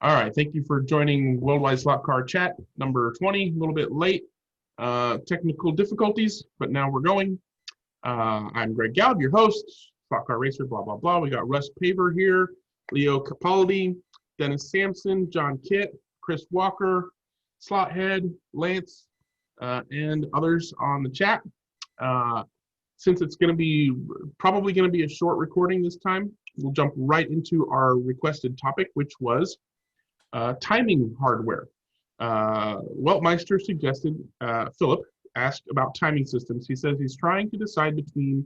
All right, thank you for joining Worldwide Slot Car Chat number 20. A little bit late, technical difficulties, but now we're going. I'm Greg Galb, your host, Slot Car Racer, blah, blah, blah. We got Russ Paver here, Leo Capaldi, Dennis Sampson, John Kitt, Chris Walker, Slothead, Lance, and others on the chat. Since it's going to be probably going to be a short recording this time, we'll jump right into our requested topic, which was timing hardware. Weltmeister suggested, Philip asked about timing systems. He says he's trying to decide between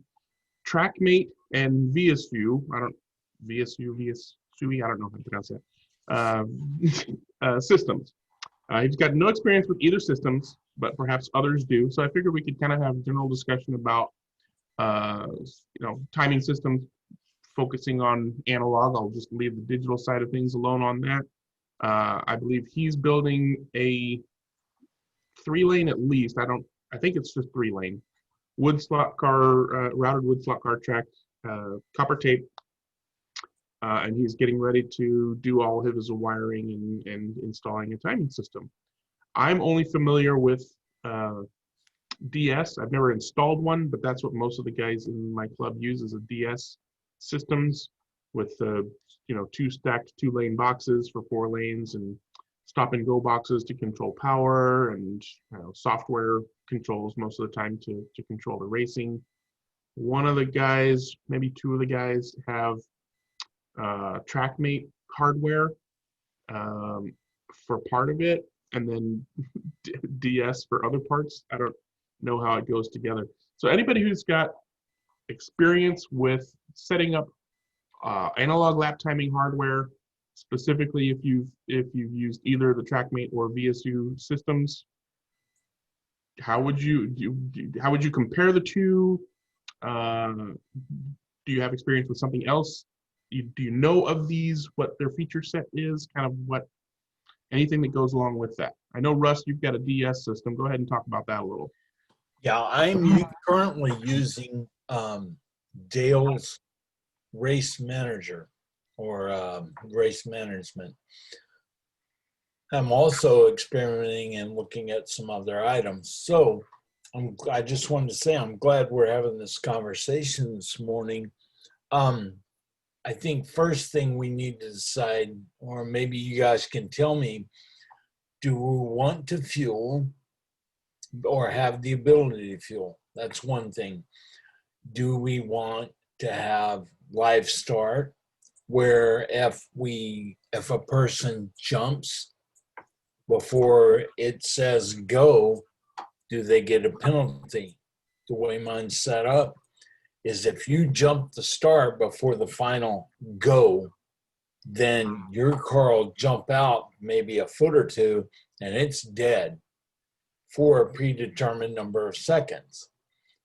Trackmate and VSU. I don't know how to pronounce that. Systems. He's got no experience with either systems, but perhaps others do. So I figured we could kind of have a general discussion about, timing systems, focusing on analog. I'll just leave the digital side of things alone on that. I believe he's building a 3-lane at least. I think it's just 3-lane wood slot car, routed wood slot car track, copper tape, and he's getting ready to do all of his wiring and installing a timing system. I'm only familiar with DS. I've never installed one, but that's what most of the guys in my club use, is a DS systems with two stacked 2-lane boxes for 4 lanes and stop and go boxes to control power, and software controls most of the time to control the racing. One of the guys, maybe 2 of the guys, have Trackmate hardware for part of it, and then DS for other parts. I don't know how it goes together. So anybody who's got experience with setting up analog lap timing hardware, specifically if you've used either the Trackmate or VSU systems, how would you compare the two? Do you have experience with something else? Do you know of these, what their feature set is, kind of anything that goes along with that? I know, Russ, you've got a DS system. Go ahead and talk about that a little. Yeah, I'm currently using Dale's Race Manager or Race Management. I'm also experimenting and looking at some other items. So I just wanted to say I'm glad we're having this conversation this morning. I think first thing we need to decide, or maybe you guys can tell me, do we want to fuel or have the ability to fuel? That's one thing. Do we want to have live start, where if a person jumps before it says go, do they get a penalty? The way mine's set up is if you jump the start before the final go, then your car will jump out maybe a foot or two and it's dead for a predetermined number of seconds.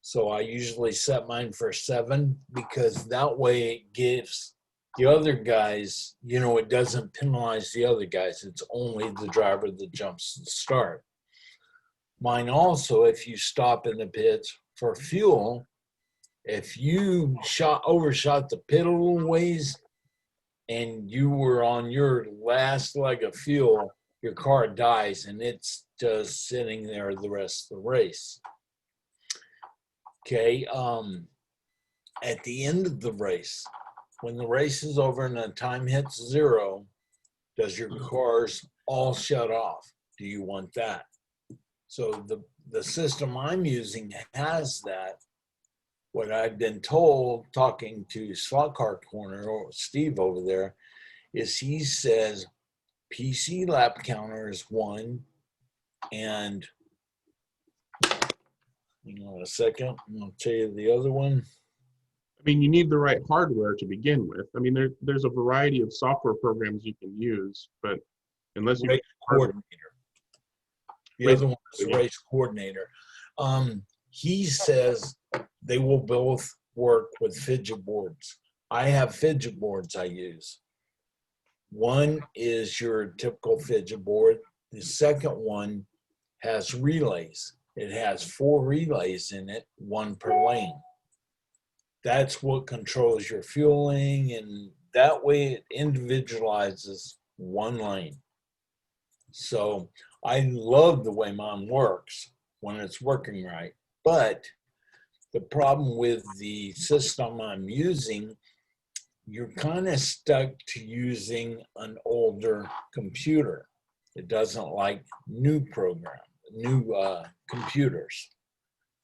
So I usually set mine for 7, because that way it gives the other guys, it doesn't penalize the other guys. It's only the driver that jumps the start. Mine also, if you stop in the pits for fuel, if you overshot the pit a little ways and you were on your last leg of fuel, your car dies and it's just sitting there the rest of the race. Okay, at the end of the race, when the race is over and the time hits 0, does your cars all shut off? Do you want that? So the system I'm using has that. What I've been told, talking to Slot Car Corner, or Steve over there, is he says PC lap counter is 1, and hang on a second, I'll tell you the other one. I mean, you need the right hardware to begin with. I mean, there's a variety of software programs you can use, but unless you race coordinator. The other one is race coordinator. He says they will both work with fidget boards. I have fidget boards I use. One is your typical fidget board. The second one has relays. It has 4 relays in it, 1 per lane. That's what controls your fueling, and that way it individualizes one lane. So I love the way mine works when it's working right. But the problem with the system I'm using, you're kind of stuck to using an older computer. It doesn't like new computers.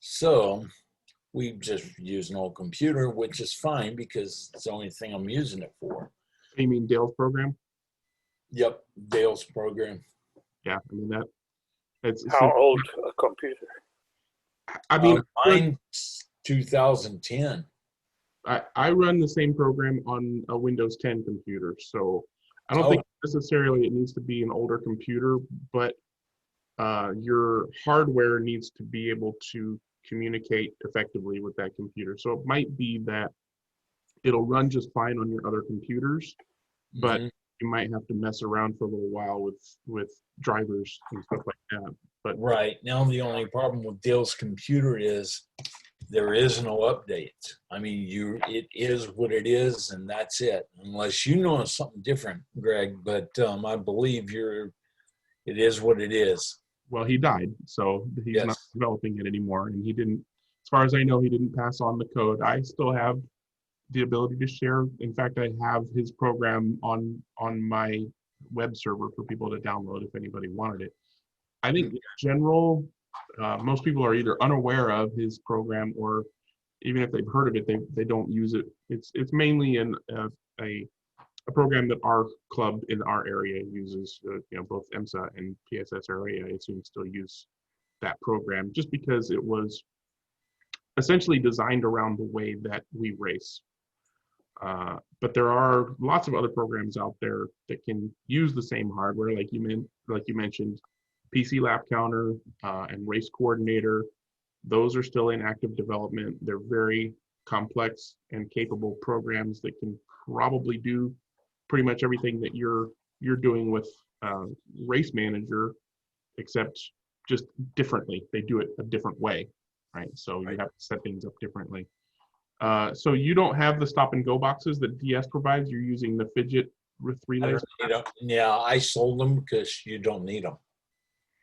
So we just use an old computer, which is fine because it's the only thing I'm using it for. You mean Dale's program? Yep, Dale's program. Yeah, I mean that. It's How old a computer? I mean, Mine's 2010. I run the same program on a Windows 10 computer, so I don't think necessarily it needs to be an older computer, but your hardware needs to be able to communicate effectively with that computer. So it might be that it'll run just fine on your other computers, but you might have to mess around for a little while with drivers and stuff like that. But right now, the only problem with Dale's computer is there is no updates. I mean, it is what it is, and that's it. Unless you know something different, Greg. But I believe it is what it is. Well, he died, so he's not developing it anymore, and he didn't. As far as I know, he didn't pass on the code. I still have the ability to share. In fact, I have his program on my web server for people to download if anybody wanted it. I think in general, most people are either unaware of his program, or even if they've heard of it, they don't use it. It's mainly a program that our club in our area uses. Both EMSA and PSS area, I assume, still use that program just because it was essentially designed around the way that we race. But there are lots of other programs out there that can use the same hardware, like you mentioned, PC Lap Counter and Race Coordinator. Those are still in active development. They're very complex and capable programs that can probably do pretty much everything that you're doing with Race Manager, except just differently. They do it a different way, right? So you have to set things up differently. So you don't have the stop and go boxes that DS provides. You're using the Fidget with relays. Yeah, I sold them because you don't need them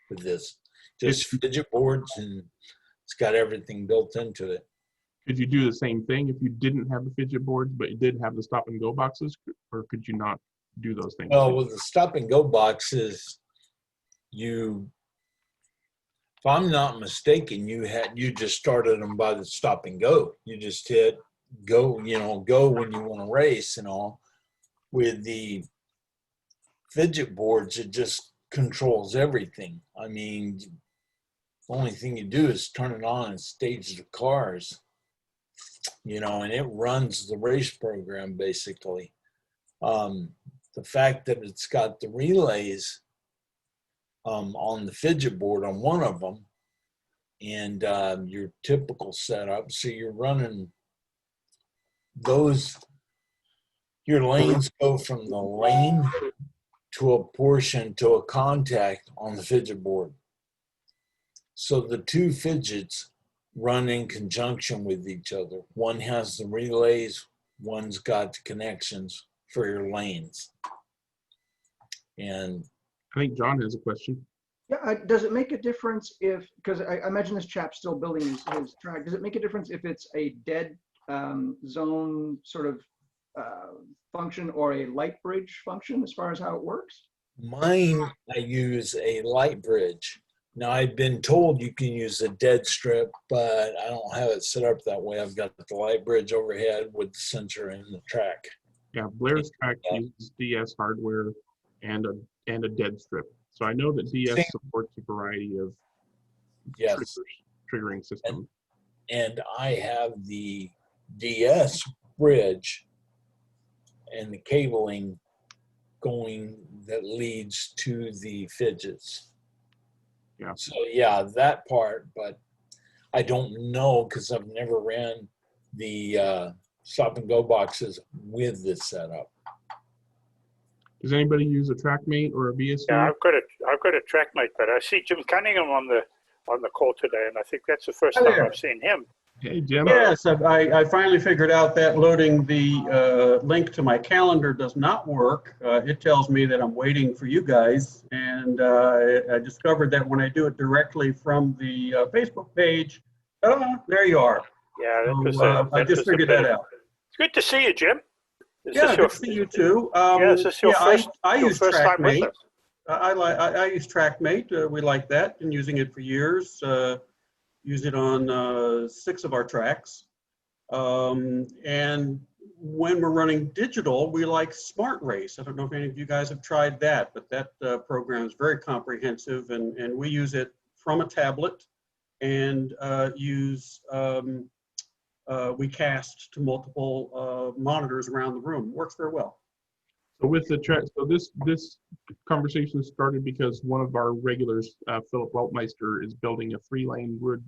with this. Just Fidget Boards, and it's got everything built into it. Could you do the same thing if you didn't have the Fidget Boards, but you did have the stop and go boxes, or could you not do those things? Well, with the stop and go boxes, if I'm not mistaken, you just started them by the stop and go. You just hit go, go when you want to race and all. With the Fidget Boards, it just controls everything. I mean, the only thing you do is turn it on and stage the cars, and it runs the race program basically. The fact that it's got the relays on the Fidget Board on one of them, and your typical setup. So you're running your lanes go from the lane to a portion to a contact on the Fidget Board. So the two fidgets run in conjunction with each other. One has the relays, one's got the connections for your lanes. And I think John has a question. Yeah, does it make a difference because I imagine this chap's still building his track, does it make a difference if it's a dead zone sort of function or a light bridge function as far as how it works? Mine, I use a light bridge. Now, I've been told you can use a dead strip, but I don't have it set up that way. I've got the light bridge overhead with the sensor and the track. Yeah, Blair's track uses DS hardware and a dead strip. So I know that DS supports a variety of triggering systems. And I have the DS bridge and the cabling going that leads to the fidgets. Yeah. So yeah, that part, but I don't know because I've never ran the stop and go boxes with this setup. Does anybody use a Trackmate or a BSC? Yeah, I've got a Trackmate, but I see Jim Cunningham on the call today, and I think that's the first time I've seen him. Hey, Jim. Yes, I finally figured out that loading the link to my calendar does not work. It tells me that I'm waiting for you guys, and I discovered that when I do it directly from the Facebook page, there you are. Yeah, that was So, I just figured that out. It's good to see you, Jim. Is Yeah, this your, good to see you too. yeah, is this your first, I your use first time with Trackmate. us? I use Trackmate. We like that. Been using it for years. Use it on 6 of our tracks. And when we're running digital, we like Smart Race. I don't know if any of you guys have tried that, but that program is very comprehensive, and we use it from a tablet and we cast to multiple monitors around the room. Works very well. So with the track, so this conversation started because one of our regulars, Philip Weltmeister, is building a 3-lane wood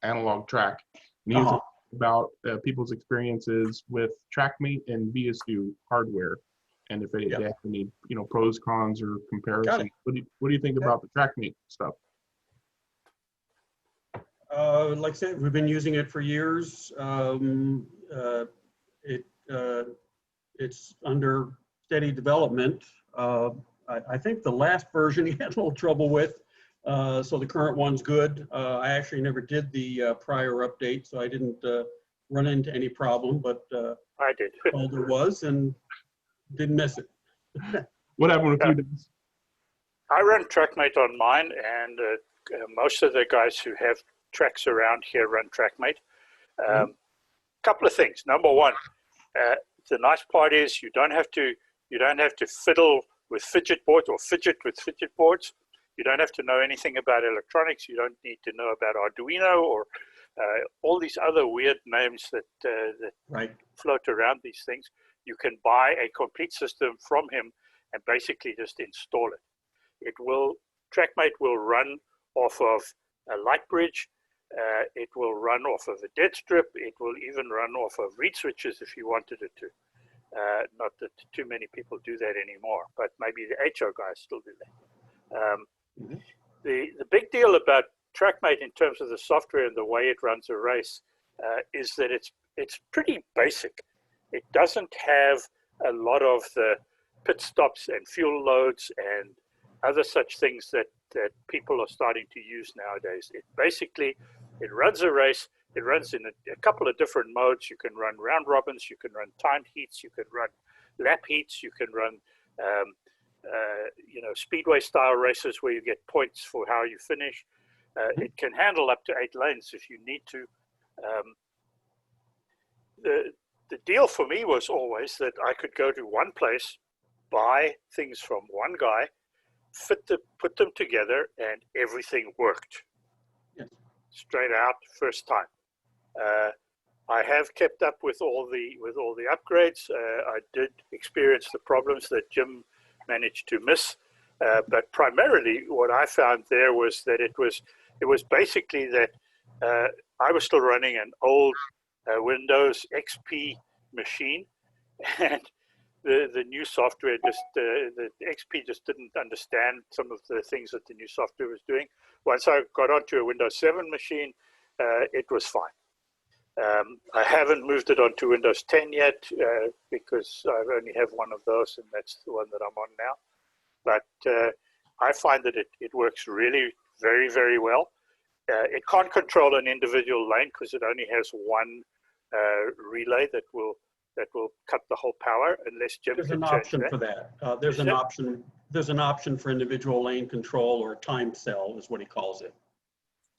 analog track, and he was talking about people's experiences with Trackmate and VSU hardware, and if they have any, pros, cons, or comparisons. What do you think about the Trackmate stuff? Like I said, we've been using it for years. It's under steady development. I think the last version he had a little trouble with, so the current one's good. I actually never did the prior update, so I didn't run into any problem, but I did. all there was, and didn't miss it. What happened with you, Dennis? I run Trackmate on mine, and most of the guys who have tracks around here run Trackmate. Couple of things. Number one, the nice part is you don't have to fiddle with fidget boards or fidget with fidget boards. You don't have to know anything about electronics. You don't need to know about Arduino or all these other weird names that float around these things. You can buy a complete system from him and basically just install it. Trackmate will run off of a light bridge. It will run off of a dead strip. It will even run off of reed switches if you wanted it to. Not that too many people do that anymore, but maybe the HR guys still do that. The big deal about Trackmate in terms of the software and the way it runs a race is that it's pretty basic. It doesn't have a lot of the pit stops and fuel loads and other such things that people are starting to use nowadays. It runs a race. It runs in a couple of different modes. You can run round robins, you can run timed heats, you can run lap heats, you can run speedway style races where you get points for how you finish. It can handle up to 8 lanes if you need to. The deal for me was always that I could go to one place, buy things from one guy, put them together, and everything worked. Yes. Straight out, first time. I have kept up with all the upgrades. I did experience the problems that Jim managed to miss, but primarily what I found there was that it was basically that I was still running an old Windows XP machine, and the new software the XP just didn't understand some of the things that the new software was doing. Once I got onto a Windows 7 machine, it was fine. I haven't moved it onto Windows 10 yet because I only have one of those, and that's the one that I'm on now. But I find that it works really very, very well. It can't control an individual lane because it only has one relay that will cut the whole power unless Jim There's can an change option that. for that. There's an option for individual lane control, or time cell is what he calls it.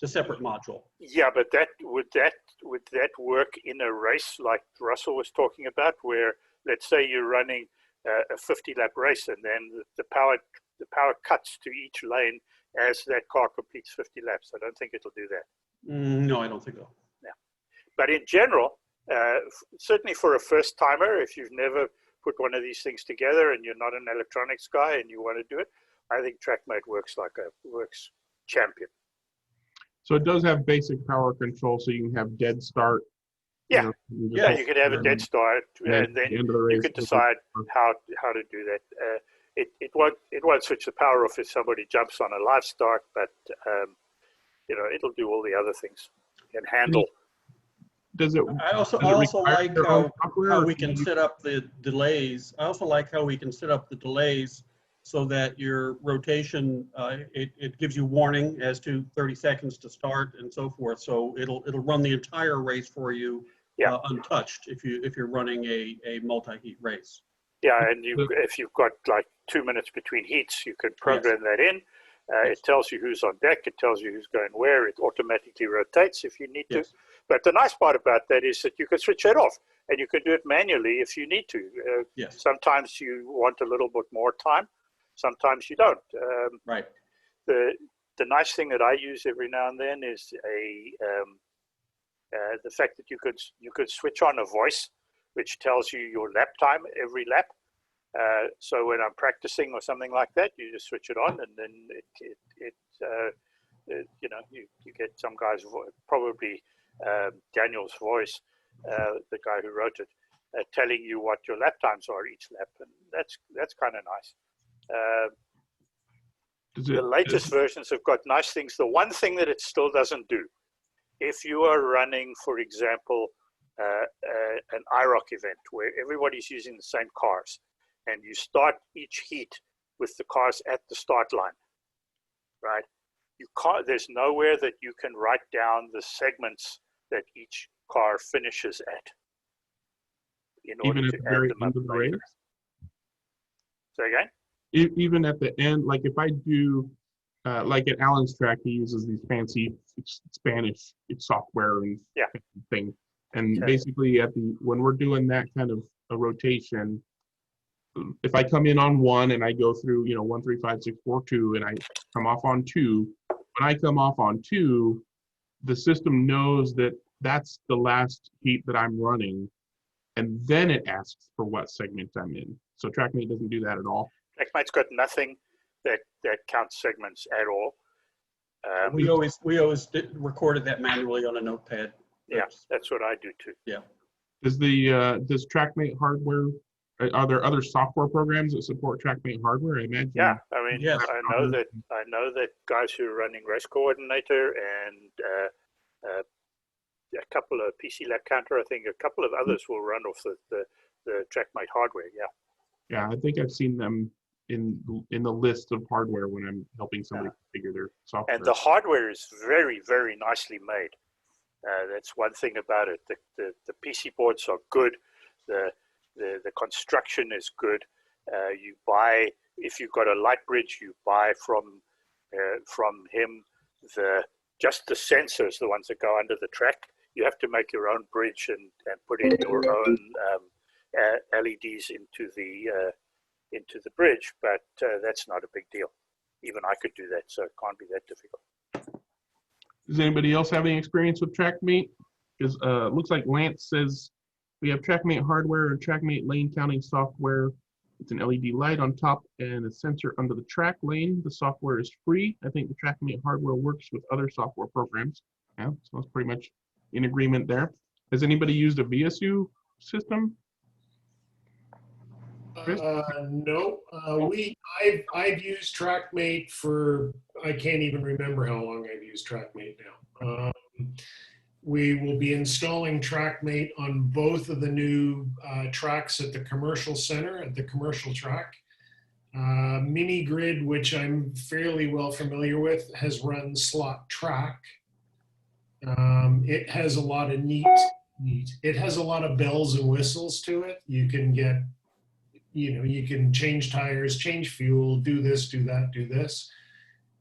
It's a separate module. Yeah, but would that work in a race like Russell was talking about, where let's say you're running a 50-lap race, and then the power cuts to each lane as that car completes 50 laps? I don't think it'll do that. No, I don't think so. Yeah, but in general, certainly for a first timer, if you've never put one of these things together and you're not an electronics guy and you want to do it, I think Trackmate works champion. So it does have basic power control, so you can have dead start. Yeah, you can have a dead start, and then you can decide how to do that. It won't switch the power off if somebody jumps on a live start, but it'll do all the other things and handle does it? I also require like their own software, how or we can can you- set up the delays. I also like how we can set up the delays so that your rotation, it gives you warning as to 30 seconds to start and so forth. So it'll run the entire race for you untouched if you're running a multi-heat race. Yeah, and if you've got like 2 minutes between heats, you can program that in. Yes. It tells you who's on deck. It tells you who's going where. It automatically rotates if you need to. Yes. But the nice part about that is that you can switch it off, and you can do it manually if you need to. Yes. Sometimes you want a little bit more time. Sometimes you don't. Right. The nice thing that I use every now and then is the fact that you could switch on a voice, which tells you your lap time every lap. So when I'm practicing or something like that, you just switch it on, and then you get some guy's probably Daniel's voice, the guy who wrote it, telling you what your lap times are each lap, and that's kind of nice. The latest versions have got nice things. The one thing that it still doesn't do, if you are running, for example, an IROC event where everybody's using the same cars, and you start each heat with the cars at the start line, right? You can't. There's nowhere that you can write down the segments that each car finishes at. In order even at to the add very them end up of the later. race? Say again? Even at the end, like if I do, like at Alan's track, he uses these fancy Spanish software and thing. And basically when we're doing that kind of a rotation, if I come in on 1 and I go through, 1, 3, 5, 6, 4, 2, and I come off on 2, when I come off on 2, the system knows that that's the last heat that I'm running, and then it asks for what segment I'm in. So Trackmate doesn't do that at all. Trackmate's got nothing that counts segments at all. We always recorded that manually on a notepad. Yeah, that's what I do too. Yeah. Does Trackmate hardware? Are there other software programs that support Trackmate hardware? I imagine. Yeah, I mean, Yes. I know that guys who are running Race Coordinator and a couple of PC Lap Counter, I think a couple of others will run off the Trackmate hardware. Yeah. Yeah, I think I've seen them in the list of hardware when I'm helping somebody configure their software. And the hardware is very, very nicely made. That's one thing about it. The PC boards are good. The construction is good. You buy, if you've got a light bridge, you buy from him just the sensors, the ones that go under the track. You have to make your own bridge and put in your own LEDs into the bridge, but that's not a big deal. Even I could do that, so it can't be that difficult. Does anybody else have any experience with Trackmate? Because it looks like Lance says we have Trackmate hardware and Trackmate lane counting software. It's an LED light on top and a sensor under the track lane. The software is free. I think the Trackmate hardware works with other software programs. Yeah, so it's pretty much in agreement there. Has anybody used a VSU system? No, I've used Trackmate for, I can't even remember how long I've used Trackmate now. We will be installing Trackmate on both of the new tracks at the commercial center, at the commercial track. Mini Grid, which I'm fairly well familiar with, has run slot track. It has a lot of it has a lot of bells and whistles to it. You can get, you can change tires, change fuel, do this, do that, do this.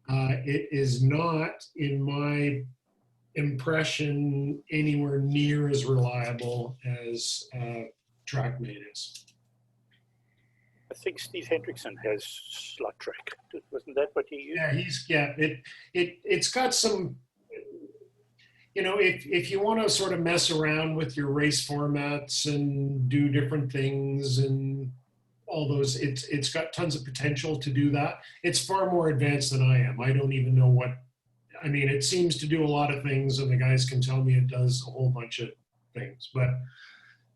It is not, in my impression, anywhere near as reliable as Trackmate is. I think Steve Hendrickson has slot track. Wasn't that what he used? Yeah, it's got some, if you want to sort of mess around with your race formats and do different things and all those, it's got tons of potential to do that. It's far more advanced than I am. I don't even know what, I mean, it seems to do a lot of things, and the guys can tell me it does a whole bunch of things. But,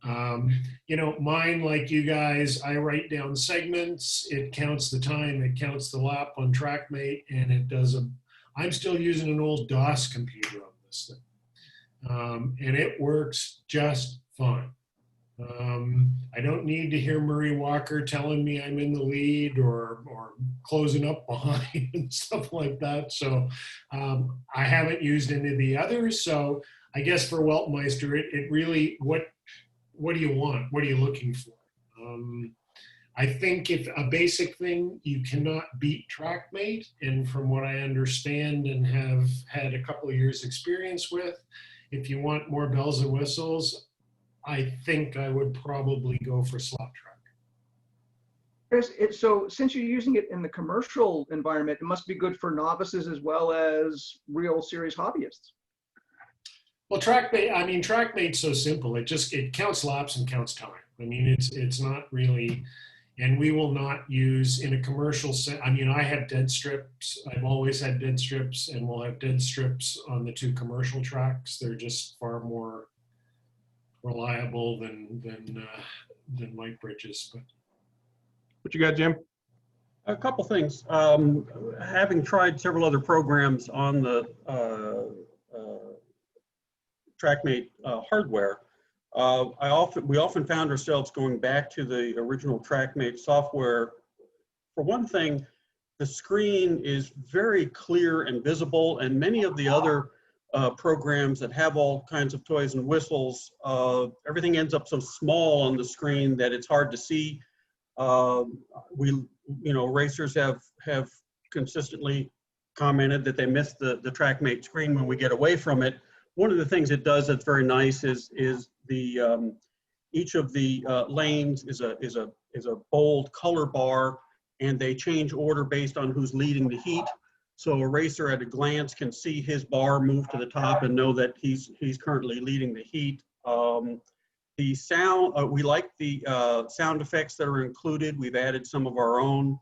mine, like you guys, I write down segments. It counts the time. It counts the lap on Trackmate, and it does I'm still using an old DOS computer on this thing. and it works just fine. I don't need to hear Murray Walker telling me I'm in the lead or closing up behind and stuff like that. So I haven't used any of the others. So I guess for Weltmeister, it really, what do you want? What are you looking for? I think if a basic thing, you cannot beat Trackmate. And from what I understand and have had a couple of years experience with, if you want more bells and whistles, I think I would probably go for Slap Track. Chris, so since you're using it in the commercial environment, it must be good for novices as well as real serious hobbyists. Well, Trackmate's so simple. It counts laps and counts time. I mean, it's not really, and we will not use in a commercial set. I mean, I have dead strips. I've always had dead strips, and we'll have dead strips on the 2 commercial tracks. They're just far more reliable than light bridges. But What you got, Jim? A couple things. Having tried several other programs on the Trackmate hardware, we often found ourselves going back to the original Trackmate software. For one thing, the screen is very clear and visible, and many of the other programs that have all kinds of toys and whistles, everything ends up so small on the screen that it's hard to see. Racers have consistently commented that they miss the Trackmate screen when we get away from it. One of the things it does that's very nice is the each of the lanes is a bold color bar, and they change order based on who's leading the heat. So a racer at a glance can see his bar move to the top and know that he's currently leading the heat. The sound, we like the sound effects that are included. We've added some of our own.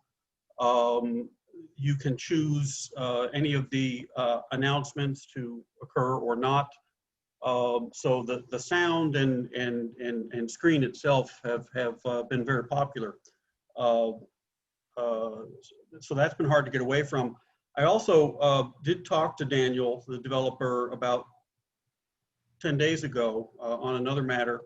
You can choose any of the announcements to occur or not. So the sound and screen itself have been very popular. So that's been hard to get away from. I also did talk to Daniel, the developer, about 10 days ago on another matter,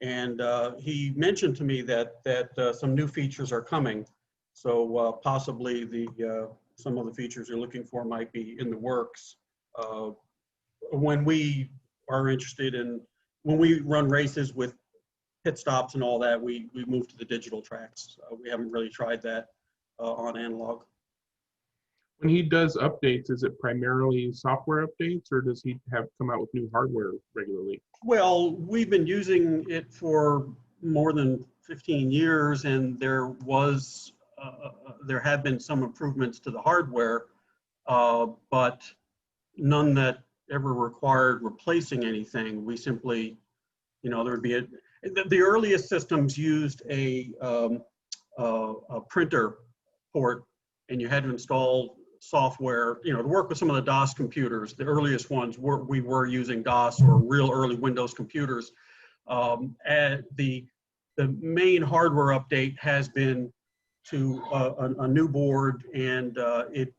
and he mentioned to me that some new features are coming. So possibly some of the features you're looking for might be in the works. When we are interested in, when we run races with pit stops and all that, we move to the digital tracks. We haven't really tried that on analog. When he does updates, is it primarily software updates, or does he come out with new hardware regularly? Well, we've been using it for more than 15 years, and there have been some improvements to the hardware, but none that ever required replacing anything. We simply, there would be the earliest systems used a printer port, and you had to install software, to work with some of the DOS computers. The earliest ones we were using DOS or real early Windows computers. And the main hardware update has been to a new board, and it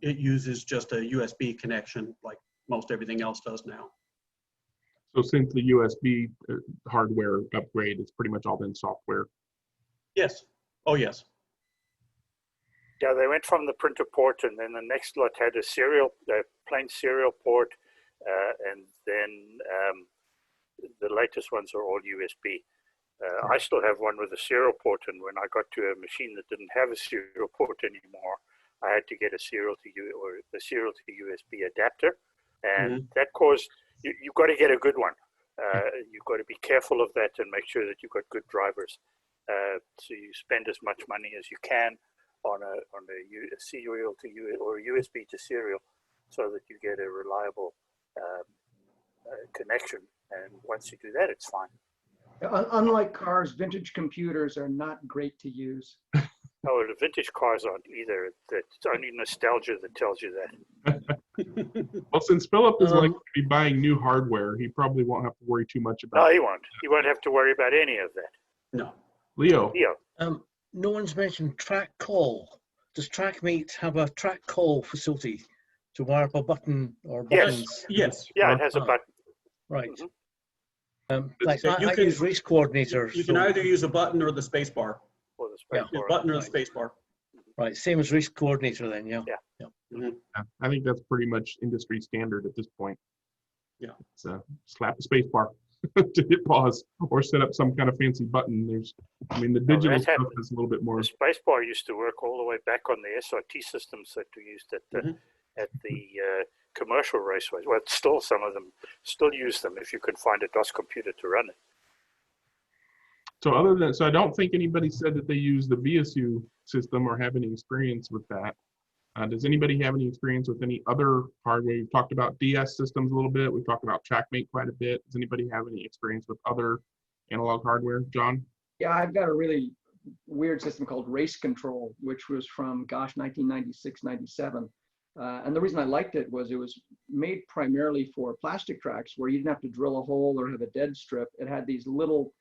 uses just a USB connection like most everything else does now. So since the USB hardware upgrade, it's pretty much all been software. Yes. Oh, yes. Yeah, they went from the printer port, and then the next lot had a plain serial port, and then the latest ones are all USB. I still have one with a serial port, and when I got to a machine that didn't have a serial port anymore, I had to get a serial to USB adapter, and that caused you've got to get a good one. You've got to be careful of that and make sure that you've got good drivers. So you spend as much money as you can on a serial to or a USB to serial, so that you get a reliable connection. And once you do that, it's fine. Unlike cars, vintage computers are not great to use. Oh, the vintage cars aren't either. It's only nostalgia that tells you that. Well, since Philip is like to be buying new hardware, he probably won't have to worry too much about. No, he won't. He won't have to worry about any of that. No. Leo. No one's mentioned track call. Does Trackmate have a track call facility to wire up a button or buttons? Yes. Yeah, it has a button. Right. Mhm. Like So you I can- use race coordinators. You can so- either use a button or the space bar. Or the Yeah. space The bar. button or the Right. space bar. Right, same as race coordinator then, yeah. Yeah. Mhm. Yeah, I think that's pretty much industry standard at this point. Yeah. It's slap the space bar to hit pause or set up some kind of fancy button. I mean, the digital that stuff happened. is a little bit more. The space bar used to work all the way back on the SRT systems that we used at the, Mhm. at the commercial raceways. Well, still some of them still use them if you can find a DOS computer to run it. So so I don't think anybody said that they use the VSU system or have any experience with that. Does anybody have any experience with any other hardware? We've talked about DS systems a little bit. We've talked about Trackmate quite a bit. Does anybody have any experience with other analog hardware? John? Yeah, I've got a really weird system called Race Control, which was from, gosh, 1996, 97. And the reason I liked it was made primarily for plastic tracks where you didn't have to drill a hole or have a dead strip. It had these little,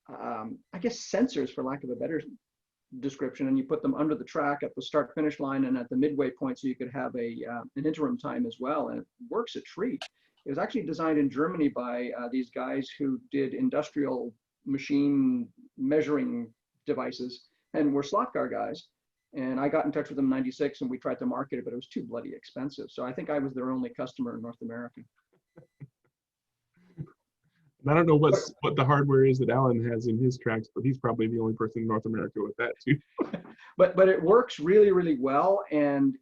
I guess, sensors, for lack of a better description, and you put them under the track at the start finish line and at the midway point, so you could have an interim time as well, and it works a treat. It was actually designed in Germany by these guys who did industrial machine measuring devices and were slot car guys, and I got in touch with them in 96 and we tried to market it, but it was too bloody expensive, so I think I was their only customer in North America. I don't know what the hardware is that Alan has in his tracks, but he's probably the only person in North America with that too. But it works really, really well, and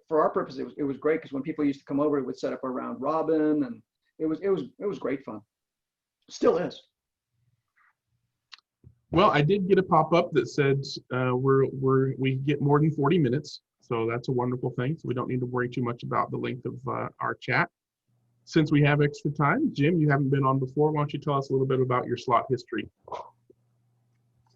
for our purpose it was great, because when people used to come over, it would set up a round robin, and it was great fun. Still is. Well, I did get a pop-up that said we get more than 40 minutes, so that's a wonderful thing. So we don't need to worry too much about the length of our chat. Since we have extra time, Jim, you haven't been on before. Why don't you tell us a little bit about your slot history?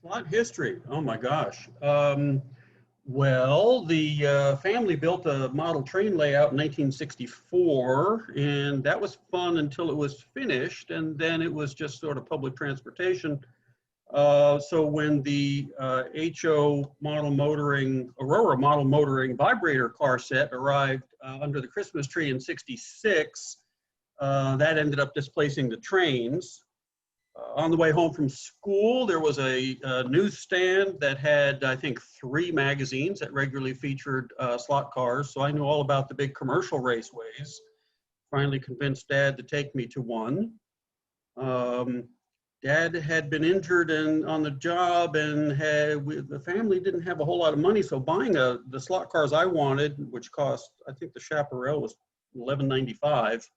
Slot history. Oh my gosh. Well, the family built a model train layout in 1964, and that was fun until it was finished, and then it was just sort of public transportation. So when the HO model motoring, Aurora model motoring vibrator car set arrived under the Christmas tree in '66, that ended up displacing the trains. On the way home from school, there was a newsstand that had, I think, 3 magazines that regularly featured slot cars. So I knew all about the big commercial raceways. Finally convinced Dad to take me to one. Dad had been injured on the job, and the family didn't have a whole lot of money. So buying the slot cars I wanted, which cost, I think the Chaparral was $11.95,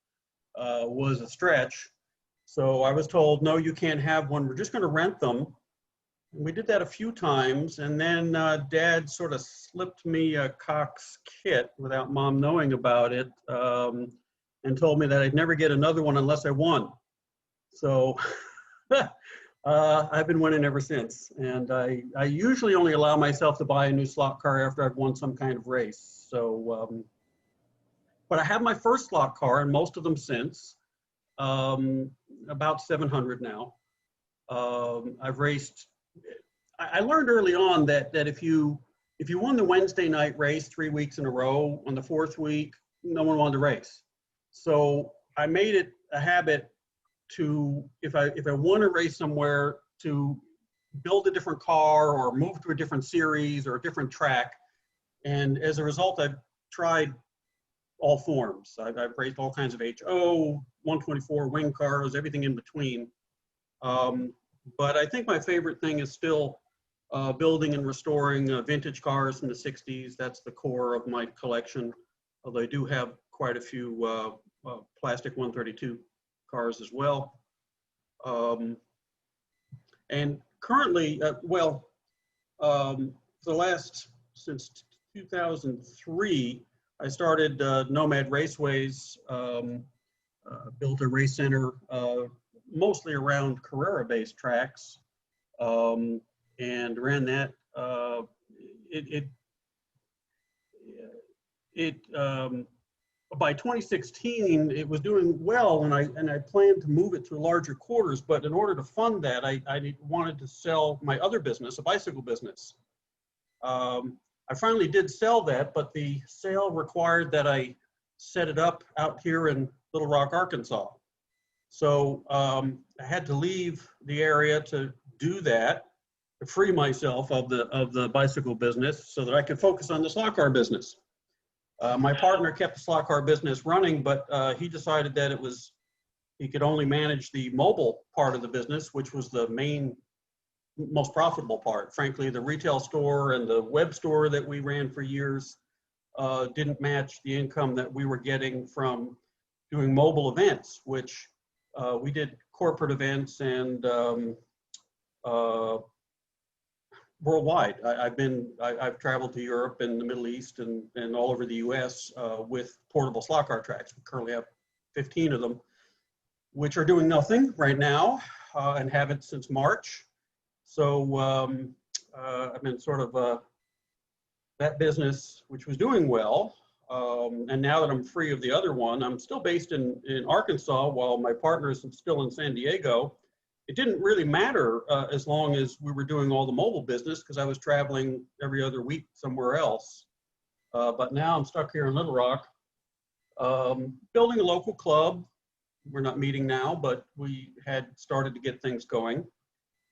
was a stretch. So I was told, no, you can't have one. We're just going to rent them. And we did that a few times. And then Dad sort of slipped me a Cox kit without Mom knowing about it, and told me that I'd never get another one unless I won. So I've been winning ever since. And I usually only allow myself to buy a new slot car after I've won some kind of race. So, but I have my first slot car and most of them since. About 700 now. I've raced. I learned early on that if you won the Wednesday night race 3 weeks in a row, on the 4th week, no one wanted to race. So I made it a habit to, if I won a race somewhere, to build a different car or move to a different series or a different track. And as a result, I've tried all forms. I've raced all kinds of HO, 124 wing cars, everything in between. But I think my favorite thing is still building and restoring vintage cars from the 60s. That's the core of my collection, although I do have quite a few plastic 132 cars as well. And currently, since 2003, I started Nomad Raceways, built a race center mostly around Carrera-based tracks, and ran that. By 2016, it was doing well, and I planned to move it to larger quarters. But in order to fund that, I wanted to sell my other business, a bicycle business. I finally did sell that, but the sale required that I set it up out here in Little Rock, Arkansas. So I had to leave the area to do that, to free myself of the bicycle business so that I could focus on the slot car business. My partner kept the slot car business running, but he decided that he could only manage the mobile part of the business, which was the most profitable part. Frankly, the retail store and the web store that we ran for years didn't match the income that we were getting from doing mobile events, which we did corporate events and worldwide. I've traveled to Europe and the Middle East and all over the US with portable slot car tracks. We currently have 15 of them, which are doing nothing right now and haven't since March. So I've been sort of that business, which was doing well. And now that I'm free of the other one, I'm still based in Arkansas while my partner is still in San Diego. It didn't really matter as long as we were doing all the mobile business because I was traveling every other week somewhere else. But now I'm stuck here in Little Rock, building a local club. We're not meeting now, but we had started to get things going.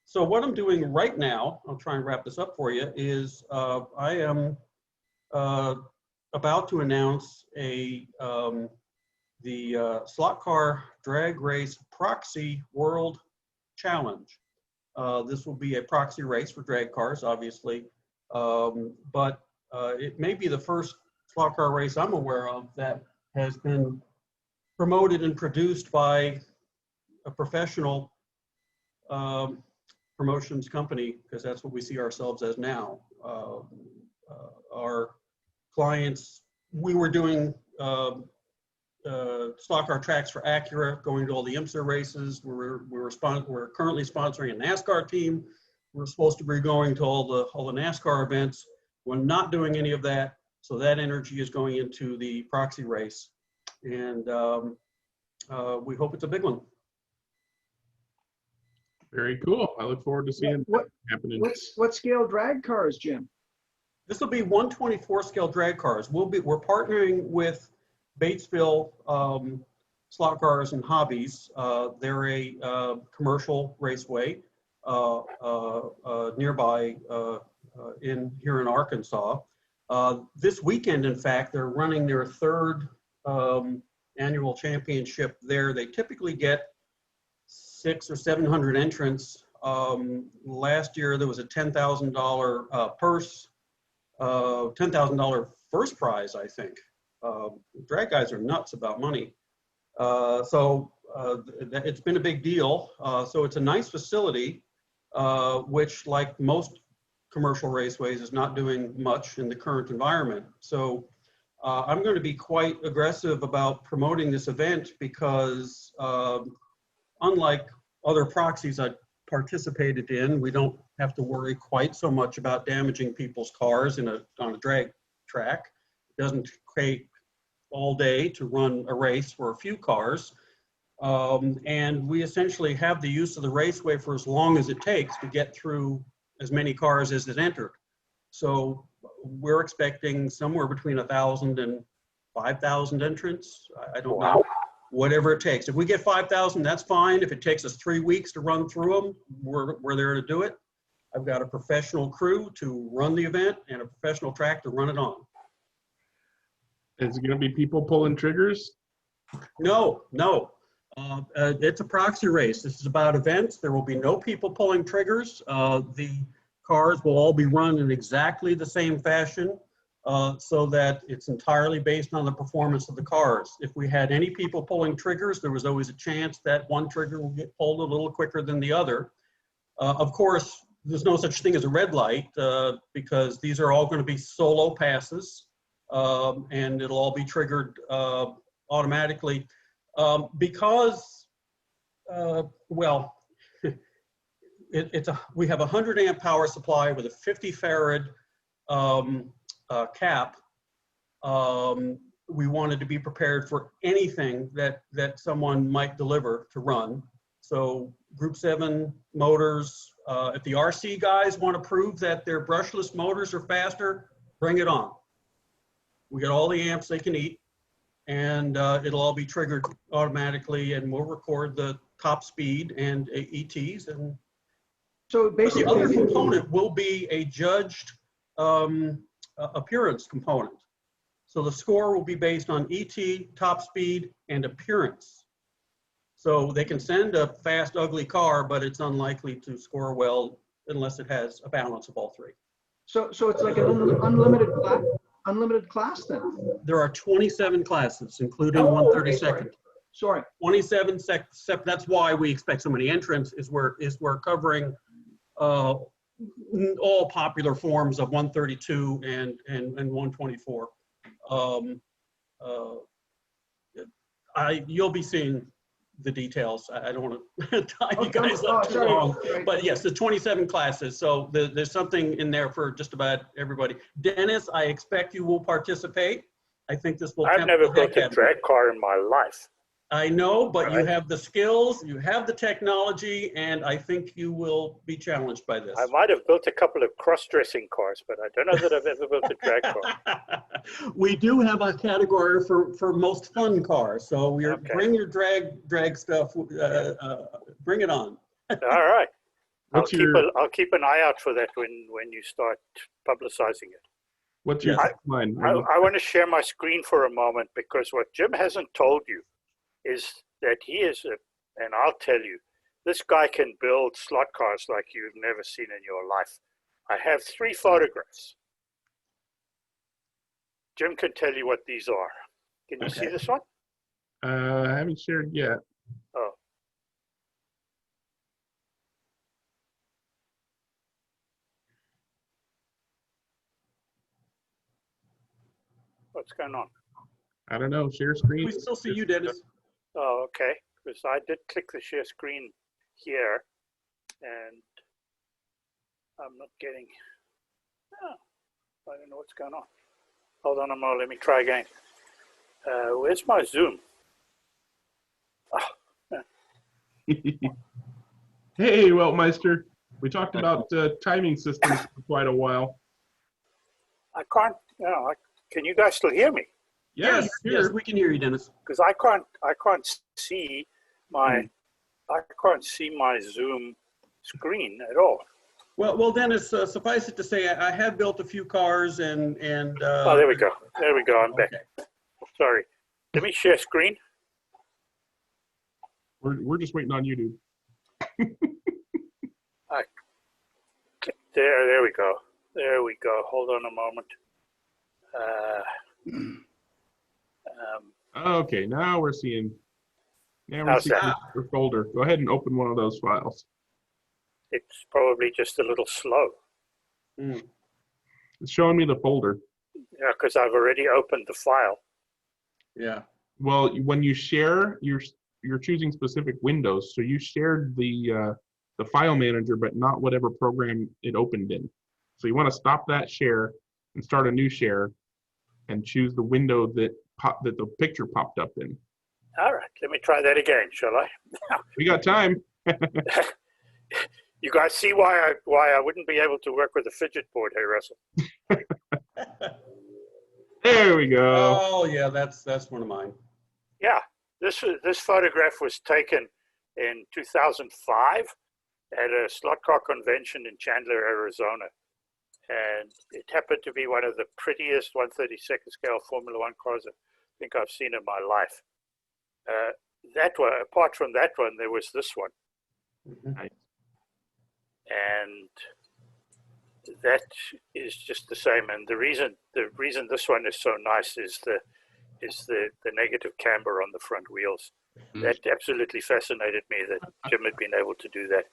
So what I'm doing right now, I'll try and wrap this up for you, is I am about to announce the Slot Car Drag Race Proxy World Challenge. This will be a proxy race for drag cars, obviously, but it may be the first slot car race I'm aware of that has been promoted and produced by a professional promotions company, because that's what we see ourselves as now. Our clients, we were doing slot car tracks for Acura, going to all the IMSA races. We're currently sponsoring a NASCAR team. We're supposed to be going to all the NASCAR events. We're not doing any of that, so that energy is going into the proxy race, and we hope it's a big one. Very cool. I look forward to seeing that happening. What scale drag cars, Jim? This will be 124 scale drag cars. We're partnering with Batesville Slot Cars and Hobbies. They're a commercial raceway nearby here in Arkansas. This weekend, in fact, they're running their third annual championship there. They typically get 600 or 700 entrants. Last year there was a $10,000 purse, $10,000 first prize, I think. Drag guys are nuts about money. So it's been a big deal. So it's a nice facility, which, like most commercial raceways, is not doing much in the current environment. So I'm going to be quite aggressive about promoting this event because unlike other proxies I participated in, we don't have to worry quite so much about damaging people's cars on a drag track. It doesn't take all day to run a race for a few cars. And we essentially have the use of the raceway for as long as it takes to get through as many cars as is entered. So we're expecting somewhere between 1,000 and 5,000 entrants. I don't know, whatever it takes. If we get 5,000, that's fine. If it takes us 3 weeks to run through them, we're there to do it. I've got a professional crew to run the event and a professional track to run it on. Is it going to be people pulling triggers? No. It's a proxy race. This is about events. There will be no people pulling triggers. The cars will all be run in exactly the same fashion so that it's entirely based on the performance of the cars. If we had any people pulling triggers, there was always a chance that one trigger will get pulled a little quicker than the other. Of course, there's no such thing as a red light because these are all going to be solo passes and it'll all be triggered automatically. Because, well, we have a 100 amp power supply with a 50 farad cap. We wanted to be prepared for anything that someone might deliver to run. So Group 7 motors, if the RC guys want to prove that their brushless motors are faster, bring it on. We got all the amps they can eat. and it'll all be triggered automatically, and we'll record the top speed and ETs. And So the basically, other component will be a judged appearance component. So the score will be based on ET, top speed, and appearance. So they can send a fast, ugly car, but it's unlikely to score well unless it has a balance of all three. so it's like an unlimited class then? There are 27 classes, including Oh, 132nd. okay, sorry. 27 that's why we expect so many entrants, is we're covering all popular forms of 132 and 124. You'll be seeing the details. I don't want to tie you guys up too long, but yes, the 27 classes. So there's something in there for just about everybody. Dennis, I expect you will participate. I think this will. I've never built a drag car in my life. I know, but Right. you have the skills, you have the technology, and I think you will be challenged by this. I might have built a couple of cross-dressing cars, but I don't know that I've ever built a drag car. We do have a category for most fun cars, so we're Okay. bring your drag stuff. Bring it on. All right. I'll What's your keep an eye out for that when you start publicizing it. what's your Yes. line? I want to share my screen for a moment, because what Jim hasn't told you is that he is and I'll tell you, this guy can build slot cars like you've never seen in your life. I have 3 photographs. Jim can tell you what these are. Can you see Okay. this one? I haven't shared yet. Oh. What's going on? I don't know. Share screen. We still see you, Dennis. Oh, okay. Because I did click the share screen here, and I'm not getting. Oh, I don't know what's going on. Hold on a moment. Let me try again. Where's my Zoom? Oh, Hey, Weltmeister. We talked about timing systems for quite a while. I can't. No, can you guys still hear me? Yeah, Yes, you're here. yes, we can hear you, Dennis. Because I can't see my Zoom screen at all. Well, Dennis, suffice it to say, I have built a few cars and. Oh, there we go. There we go. I'm back. Okay. Sorry. Let me share screen. We're just waiting on you, dude. There we go. There we go. Hold on a moment. Okay, now we're seeing. Now we're How's seeing that? your folder. Go ahead and open one of those files. It's probably just a little slow. Mm. It's showing me the folder. Yeah, because I've already opened the file. Yeah. Well, when you share, you're choosing specific windows. So you shared the file manager, but not whatever program it opened in. So you want to stop that share and start a new share, and choose the window that the picture popped up in. All right, let me try that again, shall I? We got time. You guys see why I wouldn't be able to work with a fidget board, hey, Russell? There we go. Oh yeah, that's one of mine. Yeah, this photograph was taken in 2005 at a slot car convention in Chandler, Arizona. And it happened to be one of the prettiest 132nd scale Formula One cars I think I've seen in my life. That one, apart from that one, there was this one. Nice. And that is just the same. And the reason this one is so nice is the negative camber on the front wheels. That absolutely fascinated me that Jim had been able to do that.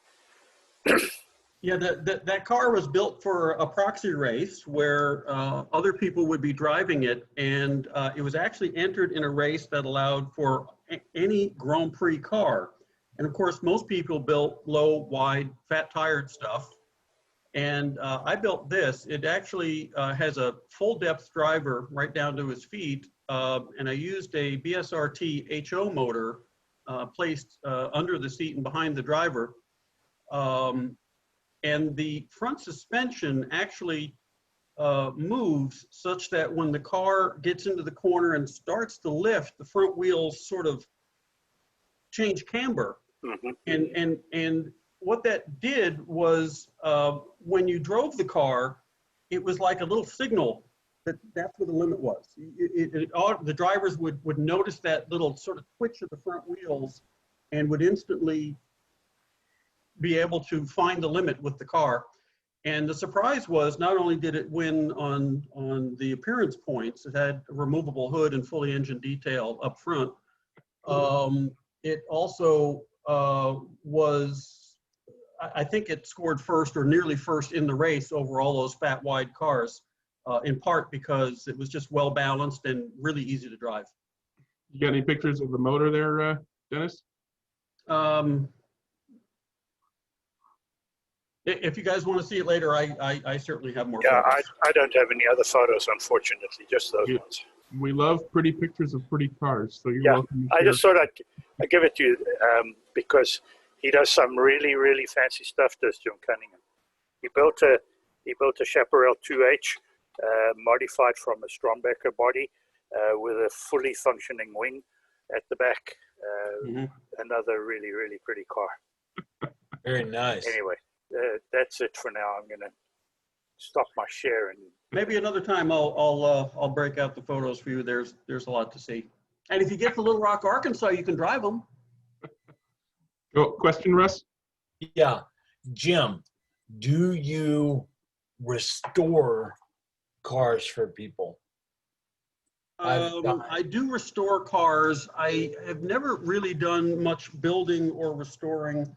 Yeah, that car was built for a proxy race where other people would be driving it, and it was actually entered in a race that allowed for any Grand Prix car. And of course, most people built low, wide, fat-tired stuff. And I built this. It actually has a full-depth driver right down to his feet, and I used a BSRT HO motor placed under the seat and behind the driver. And the front suspension actually moves such that when the car gets into the corner and starts to lift, the front wheels sort of change camber. And what that did was when you drove the car, it was like a little signal that that's where the limit was. The drivers would notice that little sort of twitch of the front wheels and would instantly be able to find the limit with the car. And the surprise was not only did it win on the appearance points, it had a removable hood and fully engine detail up front. It also was, I think it scored first or nearly first in the race over all those fat, wide cars, in part because it was just well balanced and really easy to drive. You got any pictures of the motor there, Dennis? If you guys want to see it later, I certainly have more Yeah, photos. I don't have any other photos, unfortunately, just those ones. We love pretty pictures of pretty cars, so you're Yeah, welcome to I share. just thought I'd give it to you because he does some really, really fancy stuff, does John Cunningham. He built a Chaparral 2H, modified from a Strombecker body with a fully functioning wing at the back. Another really, really pretty car. Very nice. Anyway, that's it for now. I'm gonna stop my share and Maybe another time I'll break out the photos for you. There's a lot to see. And if you get to Little Rock, Arkansas, you can drive them. Question, Russ? Yeah. Jim, do you restore cars for people? I do restore cars. I have never really done much building or restoring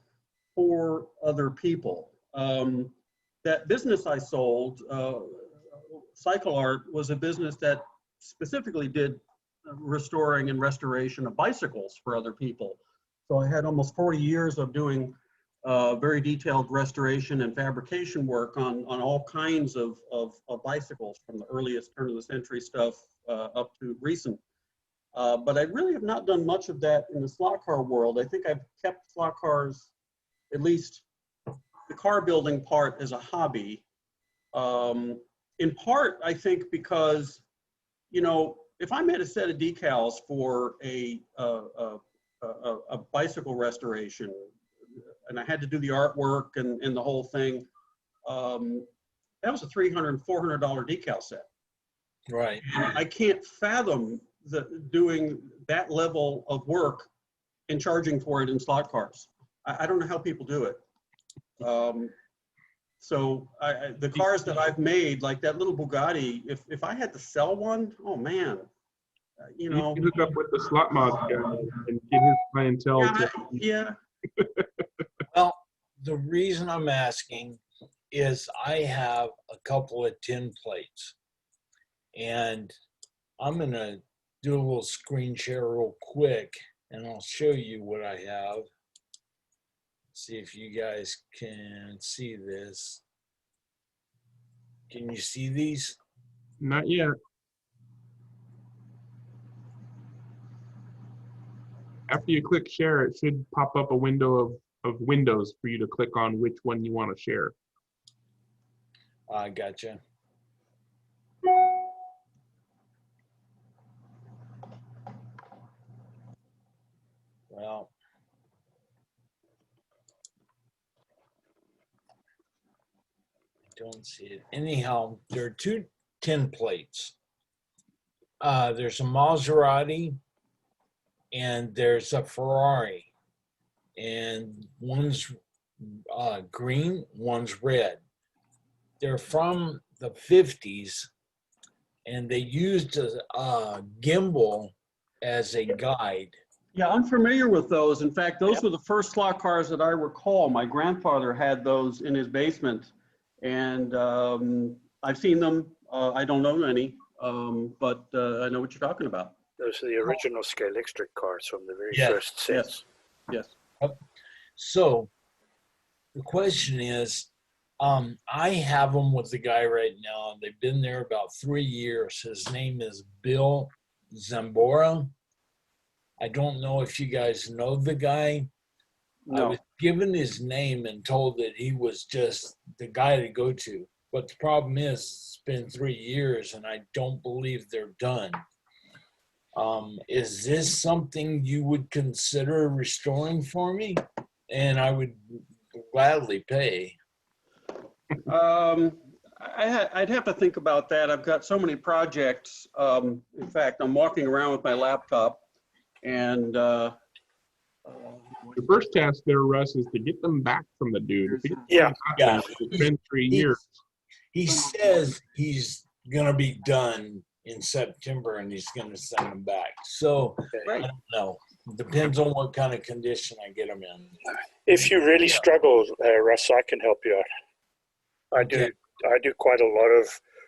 for other people. That business I sold, Cycle Art, was a business that specifically did restoring and restoration of bicycles for other people. So I had almost 40 years of doing very detailed restoration and fabrication work on all kinds of bicycles, from the earliest turn of the century stuff up to recent. But I really have not done much of that in the slot car world. I think I've kept slot cars, at least the car building part, as a hobby. In part, I think because, you know, if I made a set of decals for a bicycle restoration, and I had to do the artwork and the whole thing, that was a $300, $400 decal set. Right. I can't fathom doing that level of work and charging for it in slot cars. I don't know how people do it. So the cars that I've made, like that little Bugatti, if I had to sell one, oh man, you know. You can hook up with the slot mod guy and get his clientele. Yeah. Well, the reason I'm asking is I have a couple of tin plates, and I'm going to do a little screen share real quick, and I'll show you what I have. See if you guys can see this. Can you see these? Not yet. After you click share, it should pop up a window of windows for you to click on which one you want to share. I gotcha. Well, don't see it. Anyhow, there are two tin plates. There's a Maserati and there's a Ferrari. And one's green, one's red. They're from the 50s, and they used a gimbal as a guide. Yeah, I'm familiar with those. In fact, those were the first slot cars that I recall. My grandfather had those in his basement, and I've seen them. I don't know any, but I know what you're talking about. those are the original Scalextric cars from the very first sets. Yes. So the question is, I have them with the guy right now. They've been there about 3 years. His name is Bill Zambora. I don't know if you guys know the guy. No. I was given his name and told that he was just the guy to go to. But the problem is, it's been 3 years and I don't believe they're done. Is this something you would consider restoring for me? And I would gladly pay. I'd have to think about that. I've got so many projects. In fact, I'm walking around with my laptop, and The first task there, Russ, is to get them back from the dude. If he Yeah. Yeah. it's been 3 years. He says he's gonna be done in September and he's gonna send them back. So I don't know. Depends on what kind of condition I get them in. If you really struggle, Russ, I can help you out. I do quite a lot of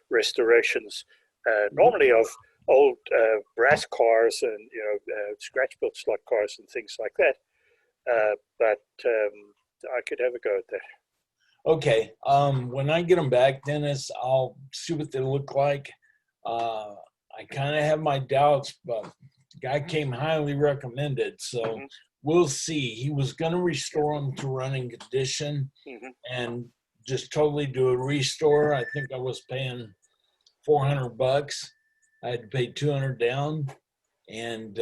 restorations, normally of old brass cars and scratch built slot cars and things like that. But I could have a go at that. Okay. When I get them back, Dennis, I'll see what they look like. I kind of have my doubts, but the guy came highly recommended, so we'll see. He was going to restore them to running condition and just totally do a restore. I think I was paying $400. I had to pay $200 down, and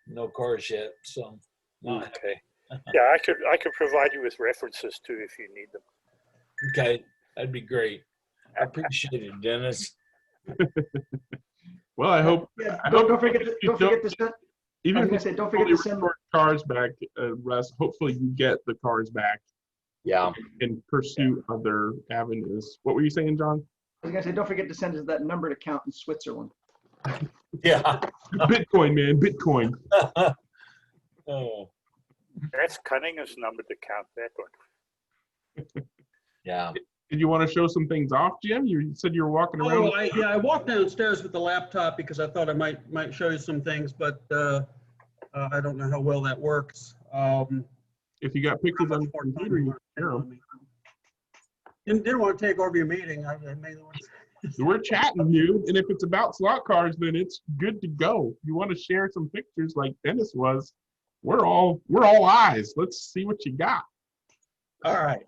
no cars yet. So okay. Yeah, I could provide you with references too if you need them. Okay, that'd be great. I appreciate it, Dennis. Well, I hope. Yeah, I don't hope forget to send. Even I if was you gonna say, don't forget to send. restore cars back, Russ. Hopefully, you get the cars back Yeah. in pursuit of their avenues. What were you saying, John? I was gonna say, don't forget to send us that numbered account in Switzerland. Yeah. Bitcoin, man, Bitcoin. Oh, That's Cunningham's numbered account, that one. yeah. Did you want to show some things off, Jim? You said you were walking around. oh, I walked downstairs with the laptop because I thought I might show you some things, but I don't know how well that works. If you got pictures on the computer, you can share them. Didn't want to take over your meeting. I mainly want to. We're chatting, dude, and if it's about slot cars, then it's good to go. You want to share some pictures like Dennis was? We're all eyes. Let's see what you got. All right.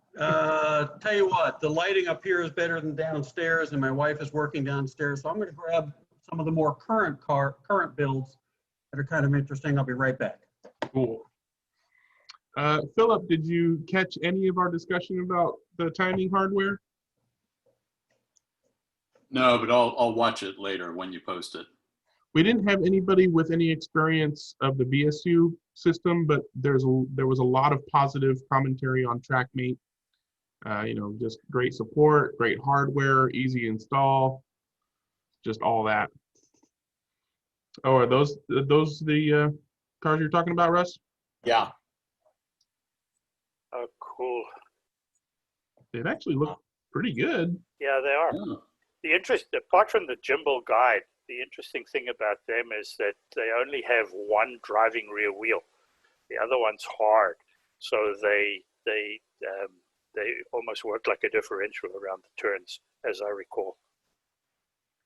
Tell you what, the lighting up here is better than downstairs, and my wife is working downstairs, so I'm going to grab some of the more current builds that are kind of interesting. I'll be right back. Cool. Philip, did you catch any of our discussion about the timing hardware? No, but I'll watch it later when you post it. We didn't have anybody with any experience of the BSU system, but there was a lot of positive commentary on Trackmate. Just great support, great hardware, easy install, just all that. Oh, are those the cars you're talking about, Russ? Yeah. Oh, cool. It actually look pretty good. Yeah, they are. Yeah. Apart from the gimbal guide, the interesting thing about them is that they only have one driving rear wheel. The other one's hard, so they almost work like a differential around the turns, as I recall.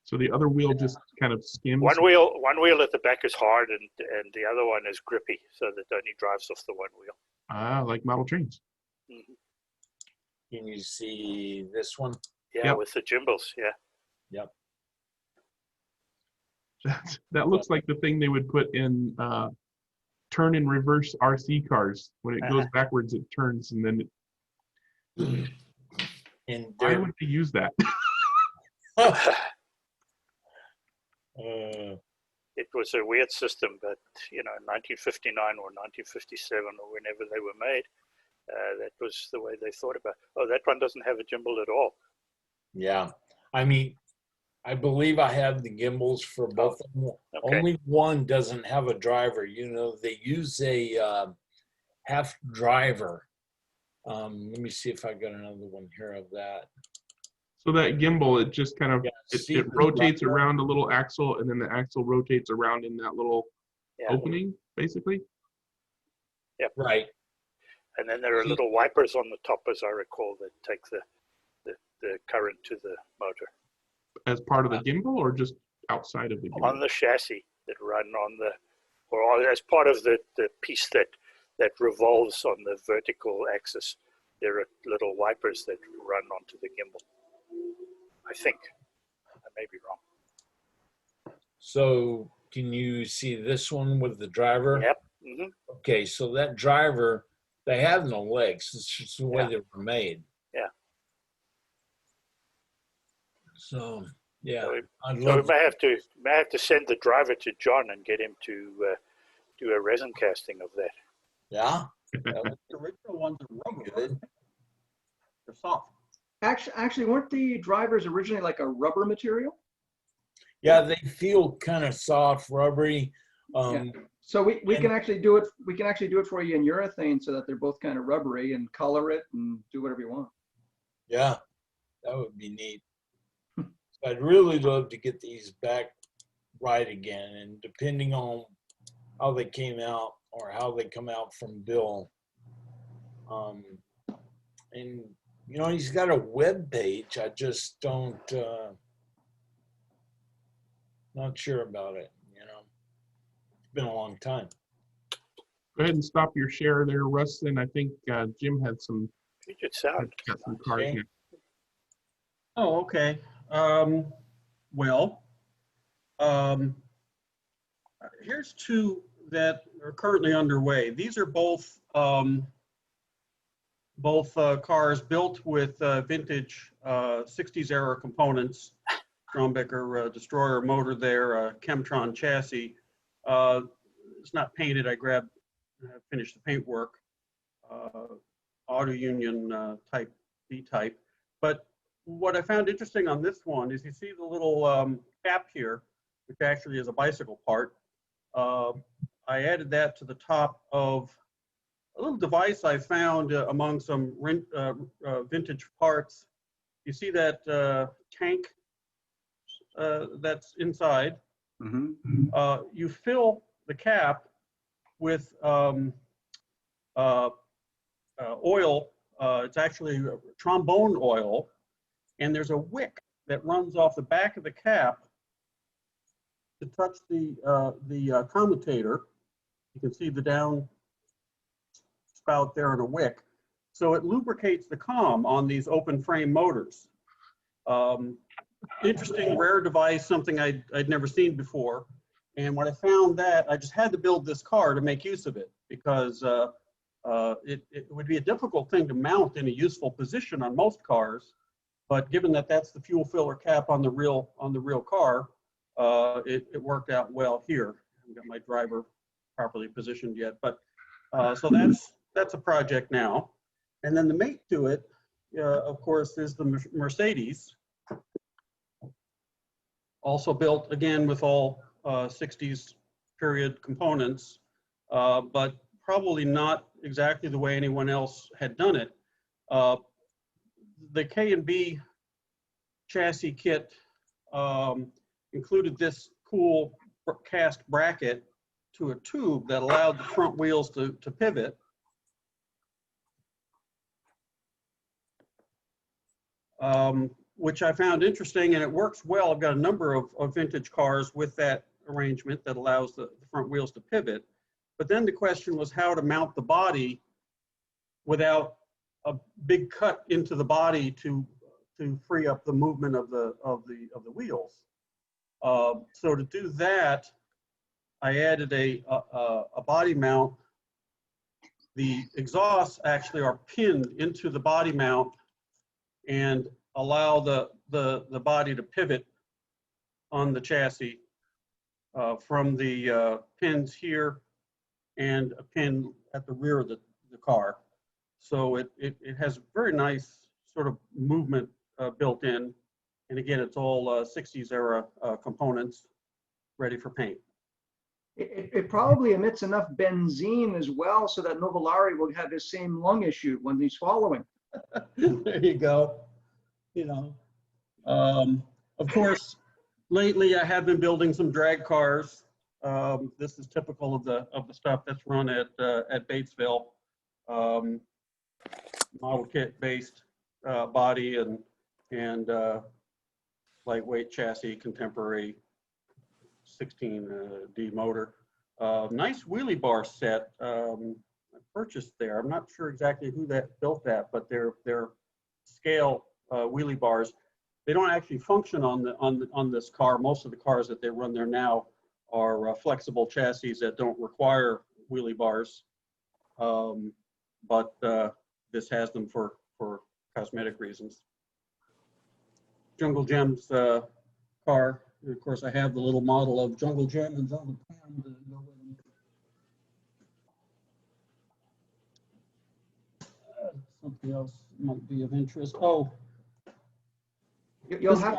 So the other wheel just kind of skims. One wheel at the back is hard, and the other one is grippy, so that only drives off the one wheel. Ah, like model trains. Can you see this one? Yeah, Yep. with the gimbals. Yeah. Yep. That looks like the thing they would put in turn and reverse RC cars. When it goes backwards, it turns, and then And why there, would they use that? It was a weird system, but in 1959 or 1957 or whenever they were made, that was the way they thought about. Oh, that one doesn't have a gimbal at all. yeah. I mean, I believe I have the gimbals for both of them. Okay. Only one doesn't have a driver. They use a half driver. Let me see if I got another one here of that. So that gimbal, it just kind of See it the rotates driver? around a little axle, and then the axle rotates around in that little Yeah. opening, basically. Right. And then there are little wipers on the top, as I recall, that take the current to the motor As part of the gimbal, or just outside of the gimbal? on the chassis that run on or as part of the piece that revolves on the vertical axis. There are little wipers that run onto the gimbal. I think. I may be wrong. So can you see this one with the driver? Yep. Hmm. Okay, so that driver, they have no legs. It's just the way Yeah. they were made. Yeah. So yeah, So I'd So we love. may have to send the driver to John and get him to do a resin casting of that. Yeah, The original ones are rubber. good. They're soft. Actually, weren't the drivers originally like a rubber material? Yeah, they feel kind of soft, rubbery. So we And- can actually do it. We can actually do it for you in urethane so that they're both kind of rubbery and color it and do whatever you want. Yeah, that would be neat. I'd really love to get these back right again, and depending on how they came out or how they come out from Bill, and you know, he's got a web page. I just don't, not sure about it. You know, it's been a long time. Go ahead and stop your share there, Russ. And I think Jim had some Fidget sound. got some cards. Okay. Here. Oh, okay. Well, here's two that are currently underway. These are both cars built with vintage 60s era components. Strombecker destroyer motor there, Chemtron chassis. It's not painted. I grabbed, finished the paint work. Auto Union type B-type. But what I found interesting on this one is you see the little cap here, which actually is a bicycle part. I added that to the top of a little device I found among some vintage parts. You see that tank that's inside. Mm-hmm. You fill the cap with oil. It's actually trombone oil, and there's a wick that runs off the back of the cap to touch the commutator. You can see the down spout there in a wick. So it lubricates the comm on these open frame motors. Interesting, rare device, something I'd never seen before. And when I found that, I just had to build this car to make use of it, because it would be a difficult thing to mount in a useful position on most cars. But given that that's the fuel filler cap on the real car, it worked out well here. I haven't got my driver properly positioned yet, but so that's a project now. And then the mate to it, of course, is the Mercedes. Also built again with all 60s period components, but probably not exactly the way anyone else had done it. The K&B chassis kit included this cool cast bracket to a tube that allowed the front wheels to pivot. Which I found interesting, and it works well. I've got a number of vintage cars with that arrangement that allows the front wheels to pivot. But then the question was how to mount the body without a big cut into the body to free up the movement of the wheels. So to do that, I added a body mount. The exhausts actually are pinned into the body mount and allow the body to pivot on the chassis from the pins here and a pin at the rear of the car. So it has very nice sort of movement built in. And again, it's all 60s era components ready for paint. It probably emits enough benzene as well so that Novellari will have his same lung issue when he's swallowing. There you go. You know, of course, lately I have been building some drag cars. This is typical of the stuff that's run at Batesville. Model kit based body and lightweight chassis, contemporary 16D motor. Nice wheelie bar set I purchased there. I'm not sure exactly who that built that, but they're scale wheelie bars. they don't actually function on this car. Most of the cars that they run there now are flexible chassis that don't require wheelie bars, but this has them for cosmetic reasons. Jungle Gem's car. And of course, I have the little model of Jungle Gem and Jungle Pam to go with them. Something else might be of interest. Oh, You'll have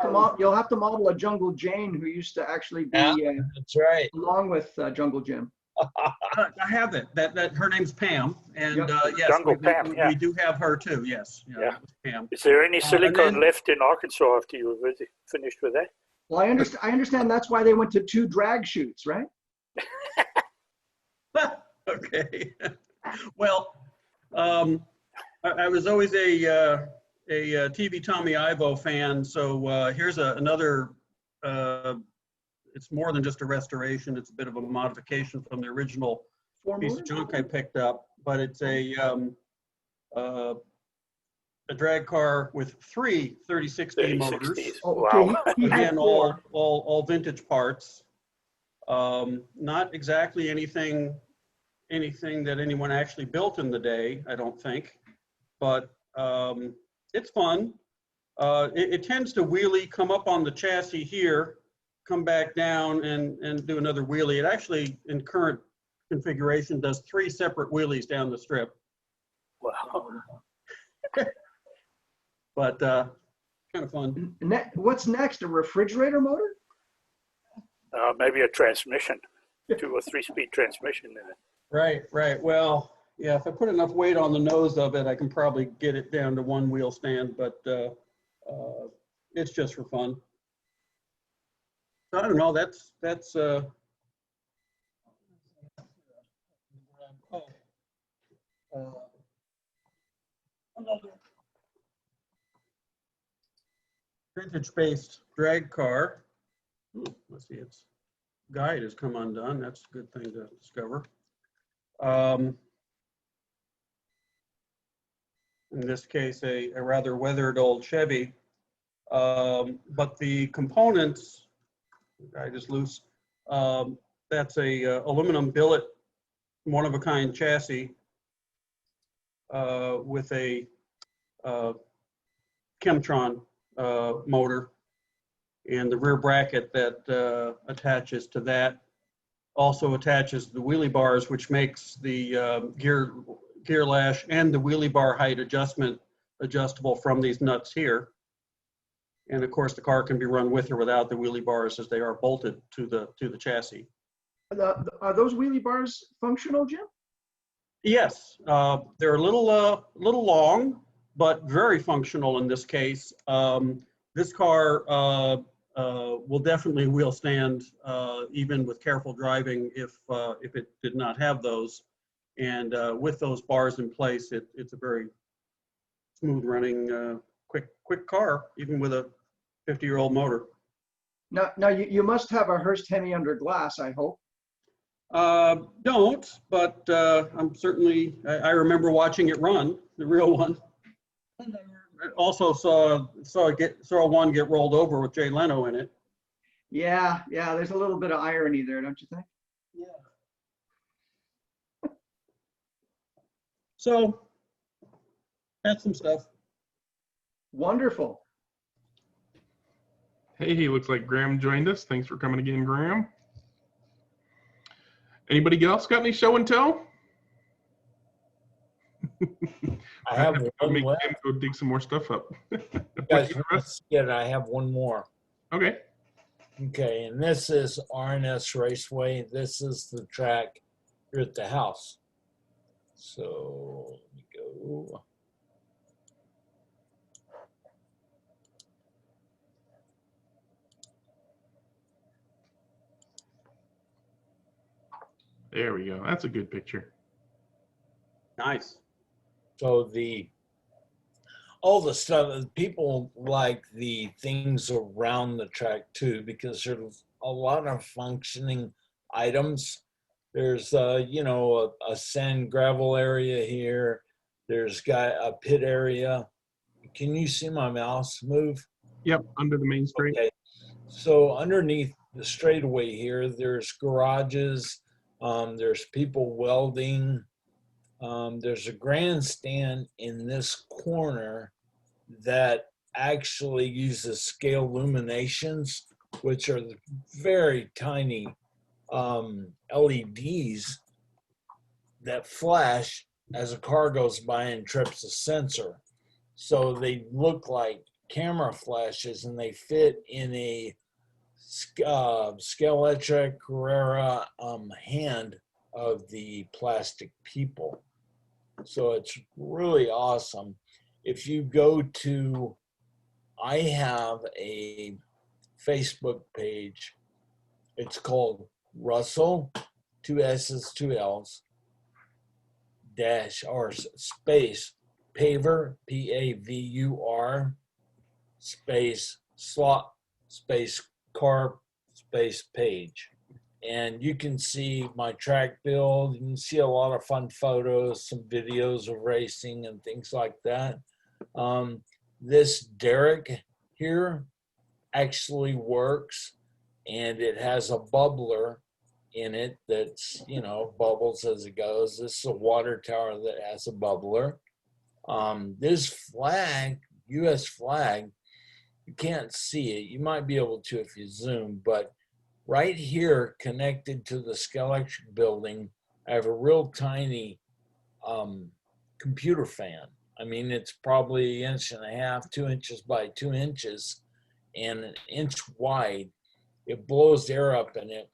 to model a Jungle Jane who used to actually be That's right. along with Jungle Jim. I have it. That her name's Pam, and Yep. yes, Jungle Pam, yeah. we do have her too. Yes, Yeah. that was Pam. Is there any silicone then- left in Arkansas after you were finished with that? Well, I understand that's why they went to 2 drag shoots, right? Okay. Well, I was always a TV Tommy Ivo fan, so here's another. It's more than just a restoration. It's a bit of a modification from the original piece of junk I picked up, but it's a drag car with 3 36D motors. 36Ds. Oh, Wow. okay. He had Again, 4. all vintage parts. Not exactly anything that anyone actually built in the day, I don't think, but it's fun. It tends to wheelie, come up on the chassis here, come back down and do another wheelie. It actually, in current configuration, does 3 separate wheelies down the strip. Wow. But kind of fun. What's next? A refrigerator motor? Maybe a transmission, 2 or 3-speed transmission in it. Right. Well, yeah, if I put enough weight on the nose of it, I can probably get it down to 1 wheel stand, but it's just for fun. I don't know, that's another vintage-based drag car. Let's see, its guide has come undone. That's a good thing to discover. In this case, a rather weathered old Chevy, but the components, the guide is loose. That's a aluminum billet, one-of-a-kind chassis with a Chemtron motor, and the rear bracket that attaches to that also attaches the wheelie bars, which makes the gear lash and the wheelie bar height adjustable from these nuts here. And of course, the car can be run with or without the wheelie bars, as they are bolted to the chassis. Are those wheelie bars functional, Jim? Yes, they're a little long, but very functional in this case. This car will definitely wheel stand even with careful driving if it did not have those. And with those bars in place, it's a very smooth running, quick car, even with a 50-year-old motor. Now you must have a Hearst Hemi under glass, I hope. Don't, but I'm certainly, I remember watching it run, the real one. And I also saw one get rolled over with Jay Leno in it. Yeah, there's a little bit of irony there, don't you think? Yeah. So that's some stuff. Wonderful. Hey, looks like Graham joined us. Thanks for coming again, Graham. Anybody else got any show and tell? I have to one make left. him go dig some more stuff up. You guys want to see it? I have one more. Okay. Okay, and this is RNS Raceway. This is the track here at the house. So let me go. There we go. That's a good picture. Nice. So all the stuff, people like the things around the track too, because there's a lot of functioning items. There's a sand gravel area here. There's got a pit area. Can you see my mouse move? Yep, under the main straight. Okay. So underneath the straightaway here, there's garages, there's people welding. There's a grandstand in this corner that actually uses scale illuminations, which are very tiny LEDs that flash as a car goes by and trips a sensor. So they look like camera flashes, and they fit in a Skeletra Carrera hand of the plastic people. So it's really awesome. If you go to, I have a Facebook page. It's called Russell, 2 S's, 2 L's, dash or space paver, PAVUR, space slot, space car, space page. And you can see my track build. You can see a lot of fun photos, some videos of racing and things like that. This derrick here actually works, and it has a bubbler in it that's, you know, bubbles as it goes. This is a water tower that has a bubbler. This flag, US flag, you can't see it. You might be able to if you zoom, but right here connected to the Skeletra building, I have a real tiny computer fan. I mean, it's probably 1.5 inches, 2 inches by 2 inches, and 1 inch wide. It blows air up and it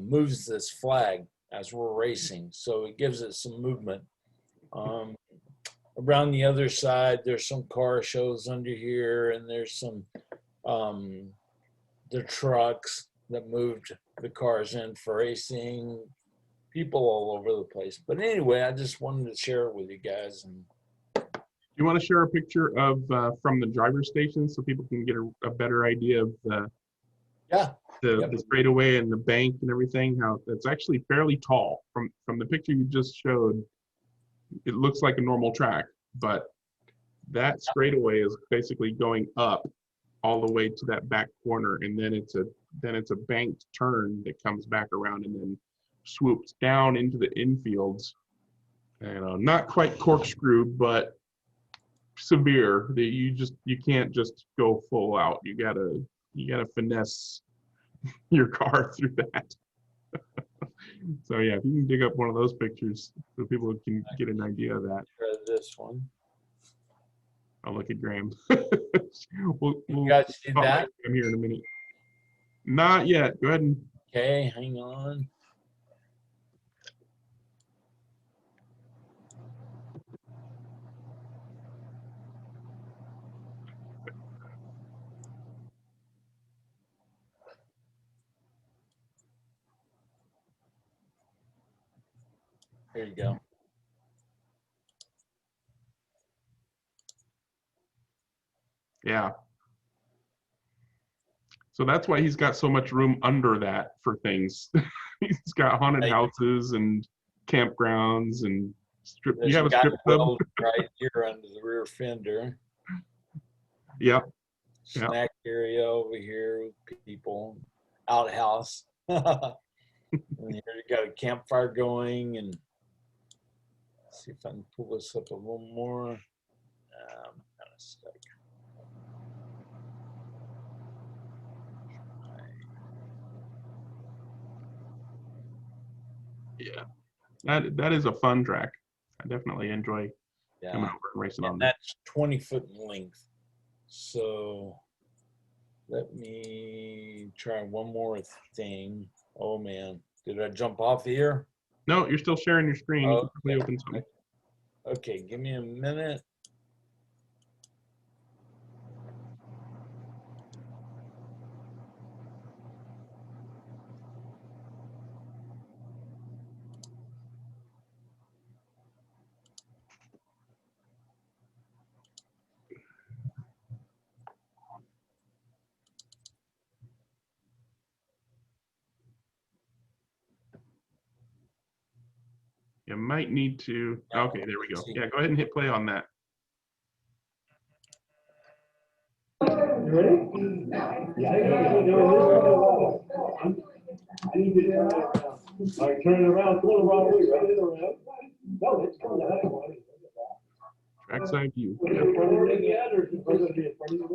moves this flag as we're racing. So it gives it some movement. Around the other side, there's some car shows under here, and there's some the trucks that moved the cars in for racing, people all over the place. But anyway, I just wanted to share it with you guys. And You want to share a picture of from the driver's station so people can get a better idea of the straightaway and the bank and everything? How it's actually fairly tall. From the picture you just showed, it looks like a normal track, but that straightaway is basically going up all the way to that back corner, and then it's a banked turn that comes back around and then swoops down into the infields. And not quite corkscrew, but severe. That you can't just go full out. You gotta finesse your car through that. So yeah, if you can dig up one of those pictures so people can get an idea of that. try this one. I'll look at Graham. we'll You guys see spotlight that? Graham here in a minute. Not yet. Go ahead and Okay, hang on. There you go. yeah. So that's why he's got so much room under that for things. He's got haunted houses and campgrounds and strip. There's You have a guy strip club. weld right here under the rear fender. Yeah. Snack area over here with people. Outhouse. And here you got a campfire going, and see if I can pull this up a little more. I'm kind of stuck. Yeah. That is a fun track. I definitely enjoy coming over and racing on And that. that's 20 foot in length. So let me try one more thing. Oh man, did I jump off here? No, you're still sharing your screen. You can quickly open something. Okay, give me a minute. You might need to. Okay, there we go. Yeah, go ahead and hit play on that. I turn it around, go the wrong way, right? No, it's coming out. Trackside view.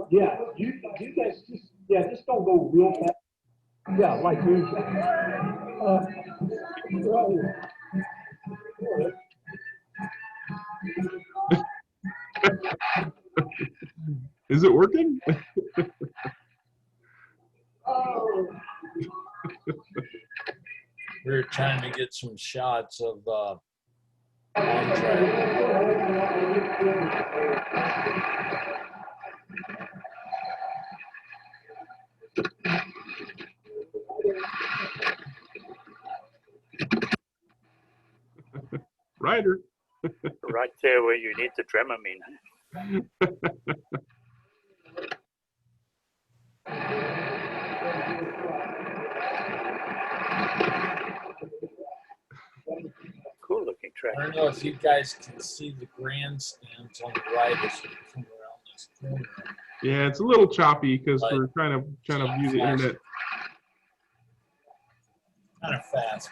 Yeah, you guys just don't go real fast. Yeah, like usual. Is it working? We were trying to get some shots of on track. Ryder. Right there where you need the Dramamine. Cool looking track. I don't know if you guys can see the grandstands on the right as we come around this corner. Yeah, it's a little choppy because Like, we're trying to view the internet. Kind of fast.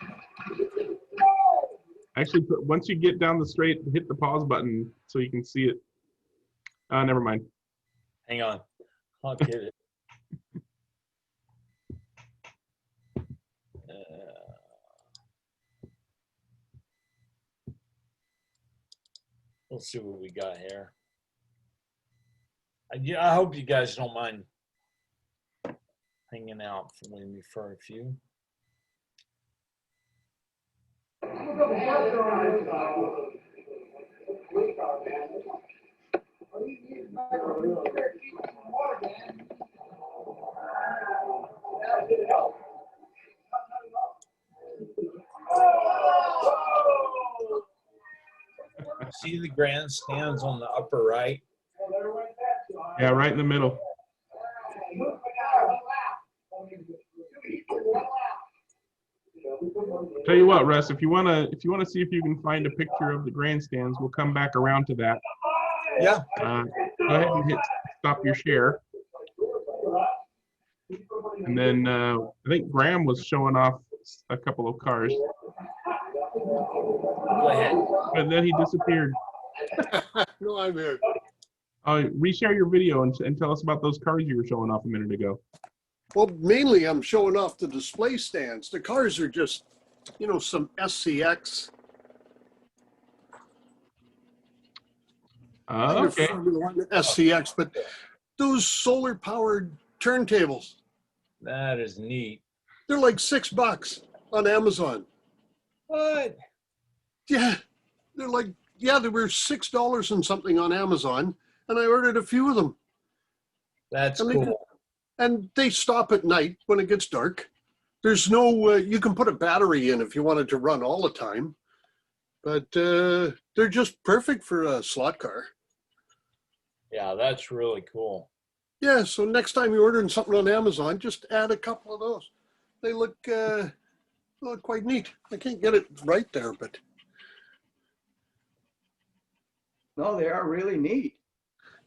Actually, once you get down the straight, hit the pause button so you can see it. Never mind. Hang on. I'll get it. Let's see what we got here. I hope you guys don't mind hanging out for me for a few. See the grandstands on the upper right? Yeah, right in the middle. Tell you what, Russ, if you wanna see if you can find a picture of the grandstands, we'll come back around to that. Yeah. Go ahead and hit stop your share. And then I think Graham was showing off a couple of cars. Go ahead. But then he disappeared. No, I'm here. Reshare your video and tell us about those cars you were showing off a minute ago. Well, mainly I'm showing off the display stands. The cars are just, you know, some SCX. Okay. Formula One SCX, but those solar powered turntables. That is neat. They're like $6 on Amazon. What? Yeah, they were $6 and something on Amazon, and I ordered a few of them. That's And cool. And they stop at night when it gets dark. There's no, you can put a battery in if you wanted to run all the time, but they're just perfect for a slot car. Yeah, that's really cool. Yeah, so next time you're ordering something on Amazon, just add a couple of those. They look quite neat. I can't get it right there, but. No, they are really neat.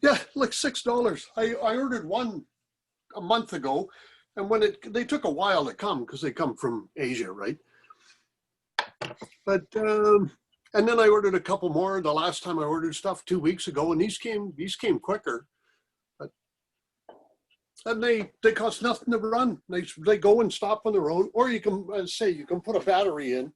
Yeah, like $6. I ordered one a month ago, and when they took a while to come because they come from Asia, right? But and then I ordered a couple more. The last time I ordered stuff 2 weeks ago, and these came quicker. But and they cost nothing to run. They go and stop on their own, or you can you can put a battery in.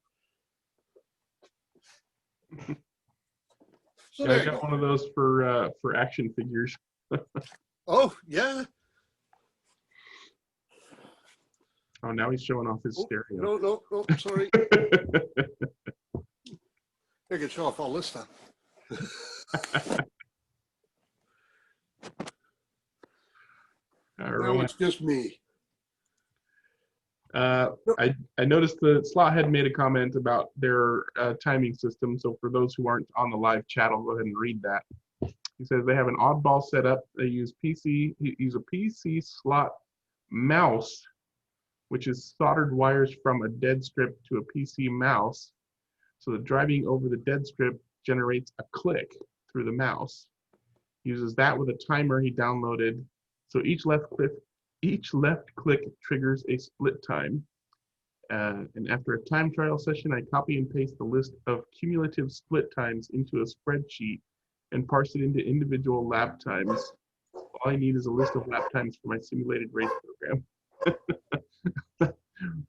So Yeah, I got one of those for action figures. Oh yeah. Oh, now he's showing off his stereo. No, sorry. I can show off all this stuff. All Now right. it's just me. I noticed the slot had made a comment about their timing system. So for those who aren't on the live chat, I'll go ahead and read that. He says they have an oddball setup. They use a PC slot mouse, which is soldered wires from a dead strip to a PC mouse. So the driving over the dead strip generates a click through the mouse. He uses that with a timer he downloaded So each left click triggers a split time. And after a time trial session, I copy and paste the list of cumulative split times into a spreadsheet and parse it into individual lap times. All I need is a list of lap times for my simulated race program.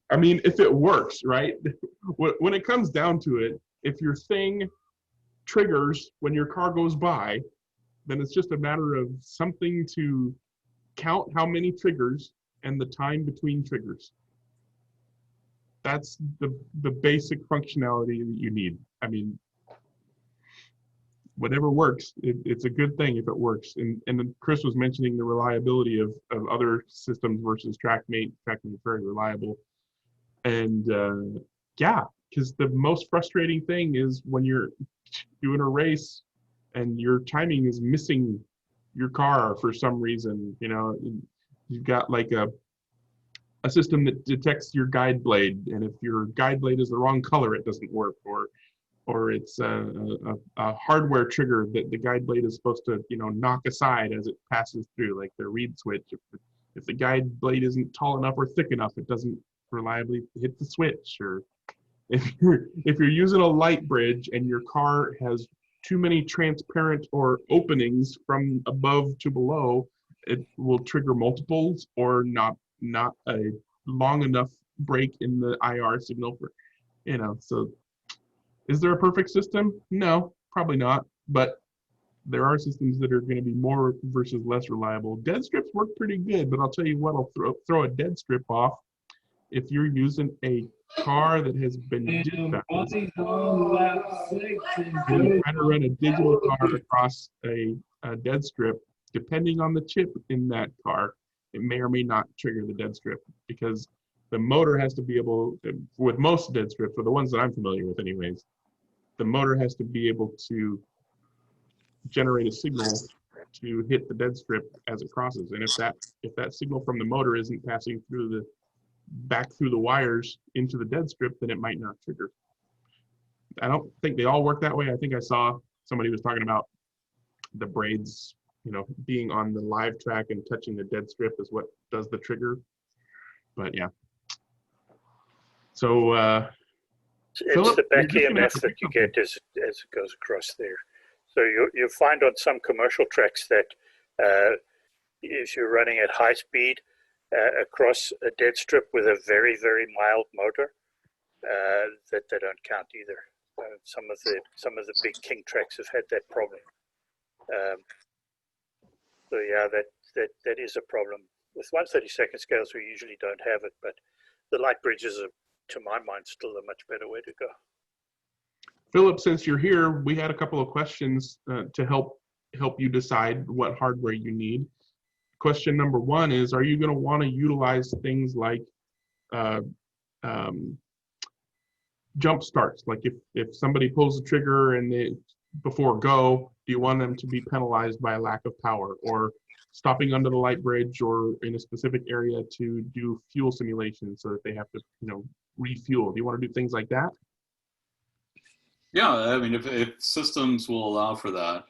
I mean, if it works, right? When it comes down to it, if your thing triggers when your car goes by, then it's just a matter of something to count how many triggers and the time between triggers. That's the basic functionality that you need. I mean, whatever works, it's a good thing if it works. And then Chris was mentioning the reliability of other systems versus Trackmate. Trackmate is very reliable. And yeah, because the most frustrating thing is when you're doing a race and your timing is missing your car for some reason. You know, you've got like a system that detects your guide blade, and if your guide blade is the wrong color, it doesn't work, or it's a hardware trigger that the guide blade is supposed to, you know, knock aside as it passes through, like the reed switch. If the guide blade isn't tall enough or thick enough, it doesn't reliably hit the switch. Or if you're using a light bridge and your car has too many transparent or openings from above to below, it will trigger multiples or not a long enough break in the IR signal for, you know. So is there a perfect system? No, probably not, but there are systems that are going to be more versus less reliable. Dead strips work pretty good, but I'll tell you what, I'll throw a dead strip off if you're using a car that has been digitized. When you try to run a digital car across a dead strip, depending on the chip in that car, it may or may not trigger the dead strip, because the motor has to be able, with most dead strips, or the ones that I'm familiar with anyways, the motor has to be able to generate a signal to hit the dead strip as it crosses. And if that signal from the motor isn't passing through back through the wires into the dead strip, then it might not trigger. I don't think they all work that way. I think I saw somebody was talking about the braids, you know, being on the live track and touching the dead strip is what does the trigger. But yeah. So it's Philip, the back EMF that you get as it goes across there. So you find on some commercial tracks that if you're running at high speed across a dead strip with a very, very mild motor, that they don't count either. Some of the big king tracks have had that problem. So yeah, that is a problem. With 1/32 scales, we usually don't have it, but the light bridges are, to my mind, still a much better way to go. Philip, since you're here, we had a couple of questions to help you decide what hardware you need. Question number one is, are you going to want to utilize things like jump starts? Like if somebody pulls the trigger and they before go, do you want them to be penalized by a lack of power, or stopping under the light bridge or in a specific area to do fuel simulation so that they have to, you know, refuel? Do you want to do things like that? Yeah, I mean, if systems will allow for that.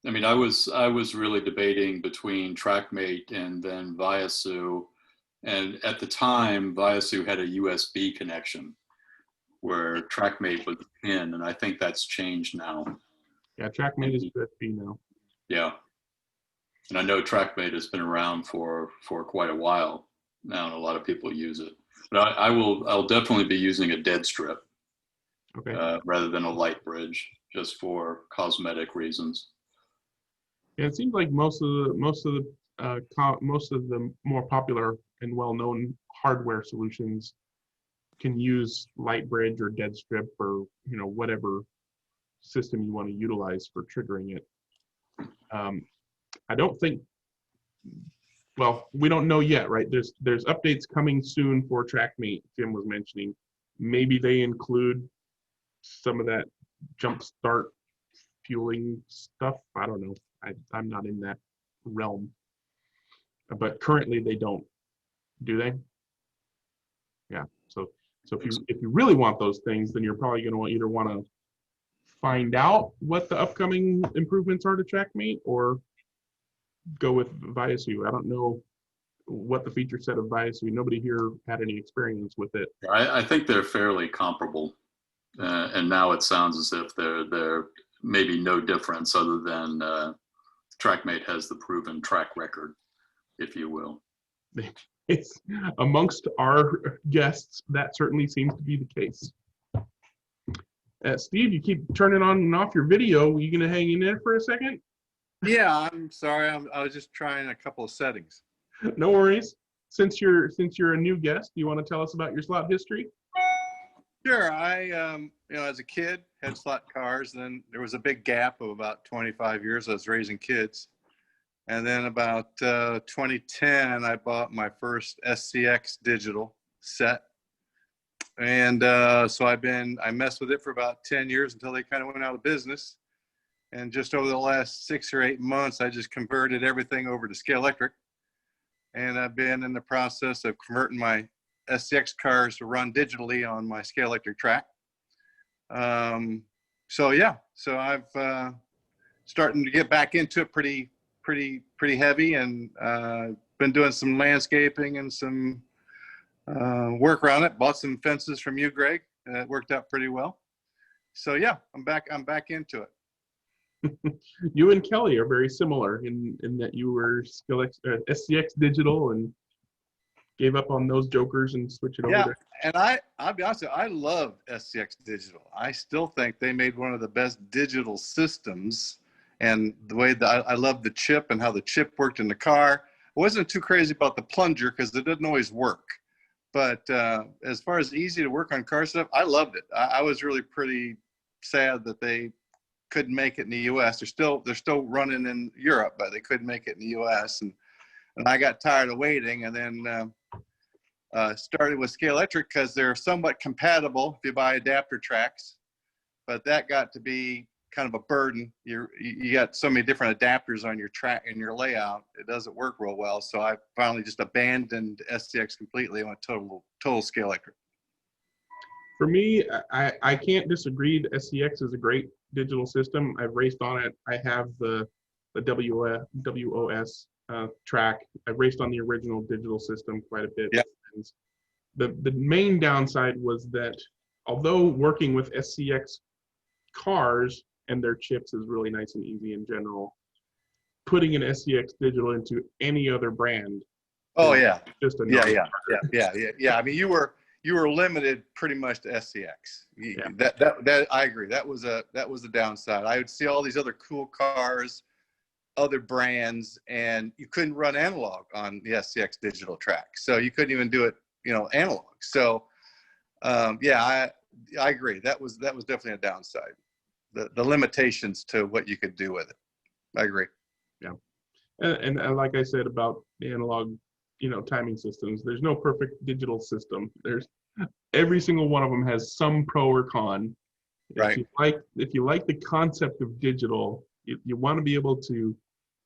I mean, I was really debating between Trackmate and then Viasu, and at the time, Viasu had a USB connection where Trackmate was a pin, and I think that's changed now. Yeah, Trackmate is USB now. Yeah, and I know Trackmate has been around for quite a while now, and a lot of people use it. But I'll definitely be using a dead strip, okay, rather than a light bridge, just for cosmetic reasons. Yeah, it seems like most of the more popular and well-known hardware solutions can use light bridge or dead strip, or, you know, whatever system you want to utilize for triggering it. I don't think, well, we don't know yet, right? There's updates coming soon for Trackmate. Jim was mentioning maybe they include some of that jump start fueling stuff. I don't know. I'm not in that realm, but currently they don't. Do they? Yeah. So if you really want those things, then you're probably going to either want to find out what the upcoming improvements are to Trackmate, or go with Viasu. I don't know what the feature set of Viasu. Nobody here had any experience with it. I think they're fairly comparable, and now it sounds as if they're maybe no difference other than Trackmate has the proven track record, if you will. It's amongst our guests, that certainly seems to be the case. Steve, you keep turning on and off your video. Are you going to hang in there for a second? Yeah, I'm sorry. I was just trying a couple of settings. No worries. Since you're a new guest, do you want to tell us about your slot history? Sure. As a kid, had slot cars. Then there was a big gap of about 25 years. I was raising kids. And then about 2010, I bought my first SCX digital set. And so I messed with it for about 10 years until they kind of went out of business. And just over the last 6 or 8 months, I just converted everything over to Scale Electric. And I've been in the process of converting my SCX cars to run digitally on my Scale Electric track. So I've starting to get back into it pretty heavy, and been doing some landscaping and some work around it. Bought some fences from you, Greg. It worked out pretty well. So yeah, I'm back into it. You and Kelly are very similar in that you were SCX digital and gave up on those jokers and switched it over. Yeah, and I'll be honest with you, I love SCX digital. I still think they made one of the best digital systems, and the way that I love the chip and how the chip worked in the car. I wasn't too crazy about the plunger because it didn't always work. But as far as easy to work on car stuff, I loved it. I was really pretty sad that they couldn't make it in the U.S. They're still running in Europe, but they couldn't make it in the U.S. And I got tired of waiting, and then started with Scale Electric because they're somewhat compatible if you buy adapter tracks. But that got to be kind of a burden. You got so many different adapters on your track and your layout. It doesn't work real well. So I finally just abandoned SCX completely and went total Scale Electric. For me, I can't disagree. The SCX is a great digital system. I've raced on it. I have the WOS track. I've raced on the original digital system quite a bit. Yeah. The main downside was that although working with SCX cars and their chips is really nice and easy in general, putting an SCX digital into any other brand. Oh yeah. Just a yeah. I mean, you were limited pretty much to SCX. Yeah. That I agree. That was the downside. I would see all these other cool cars, other brands, and you couldn't run analog on the SCX digital track. So you couldn't even do it, analog. So I agree. That was definitely a downside. The limitations to what you could do with it. I agree. Yeah. And like I said about the analog, timing systems, there's no perfect digital system. There's every single one of them has some pro or con. Right. If you like the concept of digital, you want to be able to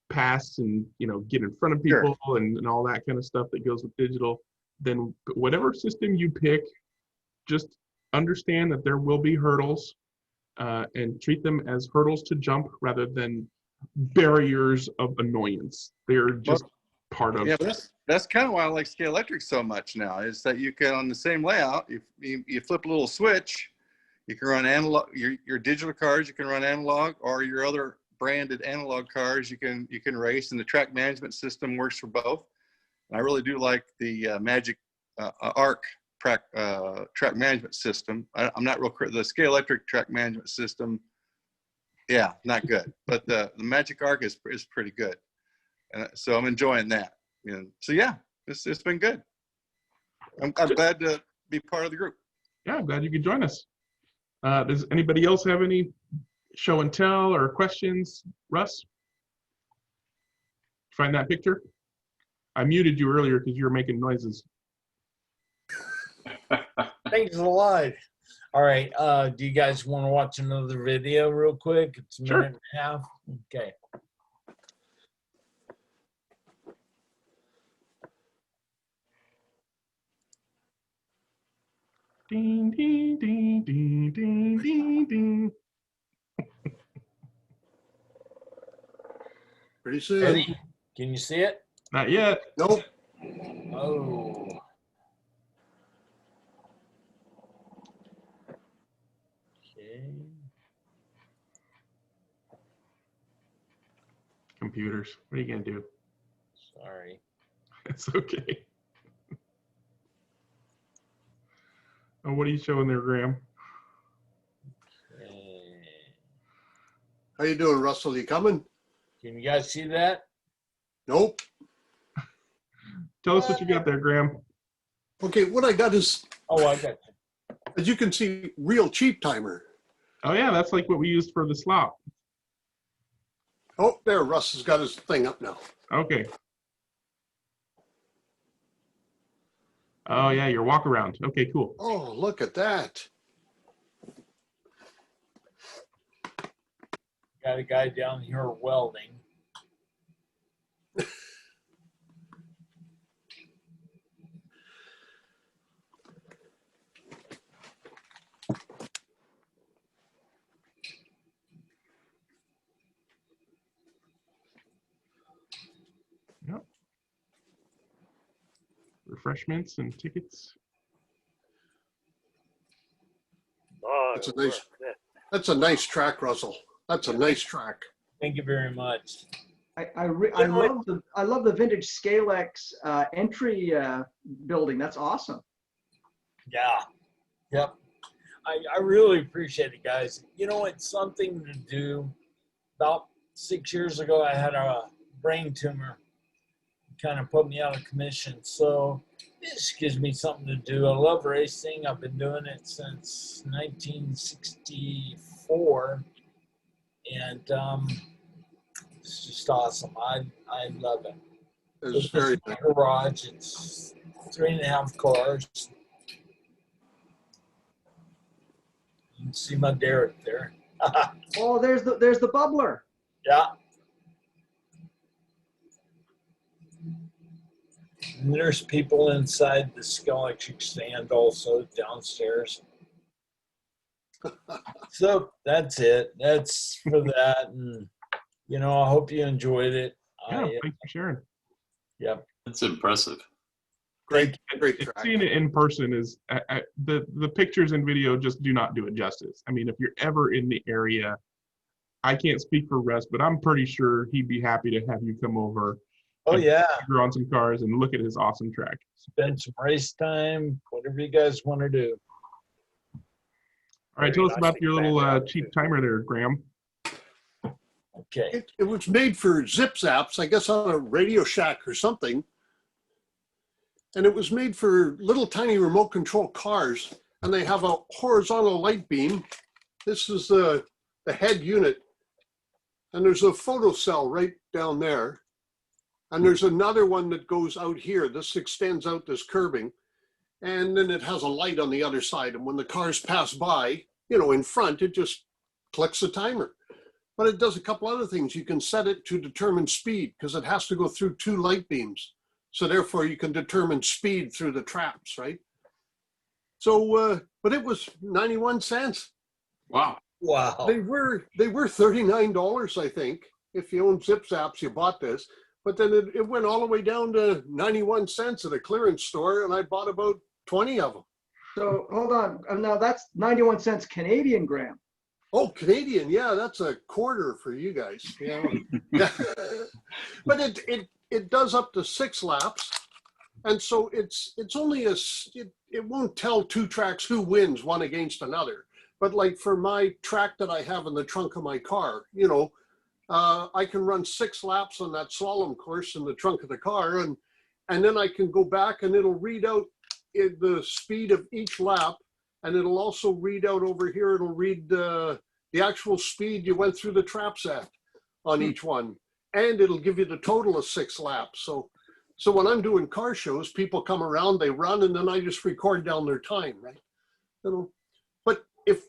pass and get in front of people. Sure. and all that kind of stuff that goes with digital, then whatever system you pick, just understand that there will be hurdles, and treat them as hurdles to jump rather than barriers of annoyance. They're just part of. Yeah, that's kind of why I like Scale Electric so much now, is that you can, on the same layout, you flip a little switch, you can run analog, your digital cars, you can run analog, or your other branded analog cars, you can race, and the track management system works for both. And I really do like the Magic Arc track management system. I'm not real the Scale Electric track management system. Yeah, not good, but the Magic Arc is pretty good. So I'm enjoying that. So yeah, it's been good. I'm glad to be part of the group. Yeah, I'm glad you could join us. Does anybody else have any show and tell or questions? Russ? Find that picture? I muted you earlier because you were making noises. Thanks a lot. All right. Do you guys want to watch another video real quick? It's a minute and a half. Okay. Ding, ding, ding, ding, ding, ding, ding. Pretty soon. Ready? Can you see it? Not yet. Nope. Oh. Okay. Computers. What are you gonna do? Sorry. It's okay. Oh, what are you showing there, Graham? Okay. How you doing, Russell? You coming? Can you guys see that? Nope. Tell us what you got there, Graham. Okay, what I got is, Oh, I got you. as you can see, real cheap timer. Oh yeah, that's like what we used for the slop. Oh, there, Russ has got his thing up now. Okay. Oh yeah, your walk around. Okay, cool. Oh, look at that. Got a guy down here welding. Yep. Refreshments and tickets. Oh, That's a nice, yeah. that's a nice track, Russell. That's a nice track. Thank you very much. I love the vintage Scalex entry building. That's awesome. Yeah. Yep. I really appreciate it, guys. You know, it's something to do. About 6 years ago, I had a brain tumor. Kind of put me out of commission. So this gives me something to do. I love racing. I've been doing it since 1964. And it's just awesome. I love it. It's This very is my garage. It's 3.5 cars. You can see my Derek there. Oh, there's the bubbler. Yeah. And there's people inside the Scholarship stand also downstairs. So that's it. That's for that. And, you know, I hope you enjoyed it. Yeah, thanks for sharing. Yep. That's impressive. great It's track. seeing it in person is the pictures and video just do not do it justice. I mean, if you're ever in the area, I can't speak for Russ, but I'm pretty sure he'd be happy to have you come over. Oh, and yeah. figure on some cars and look at his awesome track. Spend some race time, whatever you guys want to do. All right, tell us about your little cheap timer there, Graham. Okay. It was made for Zip Zaps, I guess on a Radio Shack or something. And it was made for little tiny remote control cars. And they have a horizontal light beam. This is the head unit. And there's a photo cell right down there. And there's another one that goes out here. This extends out this curbing. And then it has a light on the other side. And when the cars pass by, you know, in front, it just clicks the timer. But it does a couple other things. You can set it to determine speed because it has to go through 2 light beams. So therefore you can determine speed through the traps, right? So, but it was 91 cents. Wow. Wow. They were $39, I think. If you own Zip Zaps, you bought this. But then it went all the way down to 91 cents at a clearance store, and I bought about 20 of them. So hold on. Now that's 91 cents Canadian, Graham. Oh, Canadian, yeah, that's a quarter for you guys. Yeah, yeah. But it does up to 6 laps, and so it's only it won't tell 2 tracks who wins one against another. But like for my track that I have in the trunk of my car, you know, I can run 6 laps on that slalom course in the trunk of the car, and then I can go back and it'll read out the speed of each lap, and it'll also read out over here. It'll read the actual speed you went through the traps at on each one, and it'll give you the total of 6 laps. So when I'm doing car shows, people come around, they run, and then I just record down their time, right? You know, but if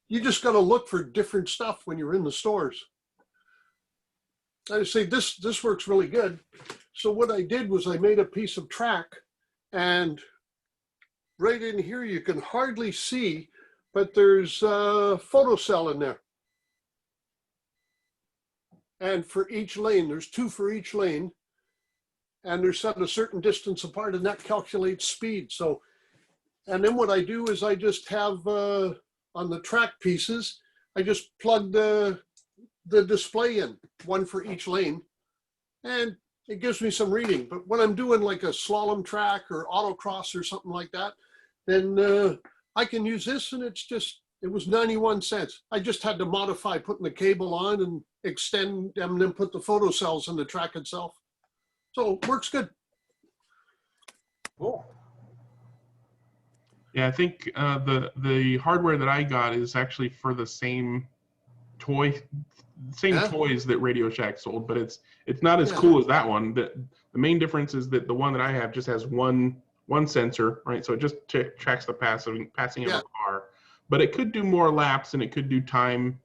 you just got to look for different stuff when you're in the stores. I say this works really good. So what I did was I made a piece of track, and right in here you can hardly see, but there's a photo cell in there. And for each lane, there's 2 for each lane. and they're set a certain distance apart, and that calculates speed. So, and then what I do is I just have on the track pieces, I just plug the display in, one for each lane, and it gives me some reading. But when I'm doing like a slalom track or autocross or something like that, then I can use this, and it was 91 cents. I just had to modify putting the cable on and extend them and then put the photocells in the track itself. So it works good. Cool. Yeah, I think the hardware that I got is actually for the same toys that Radio Shack sold, but it's not as cool as that one. The main difference is that the one that I have just has one sensor, right? So it just tracks the passing of a car, but it could do more laps and it could do time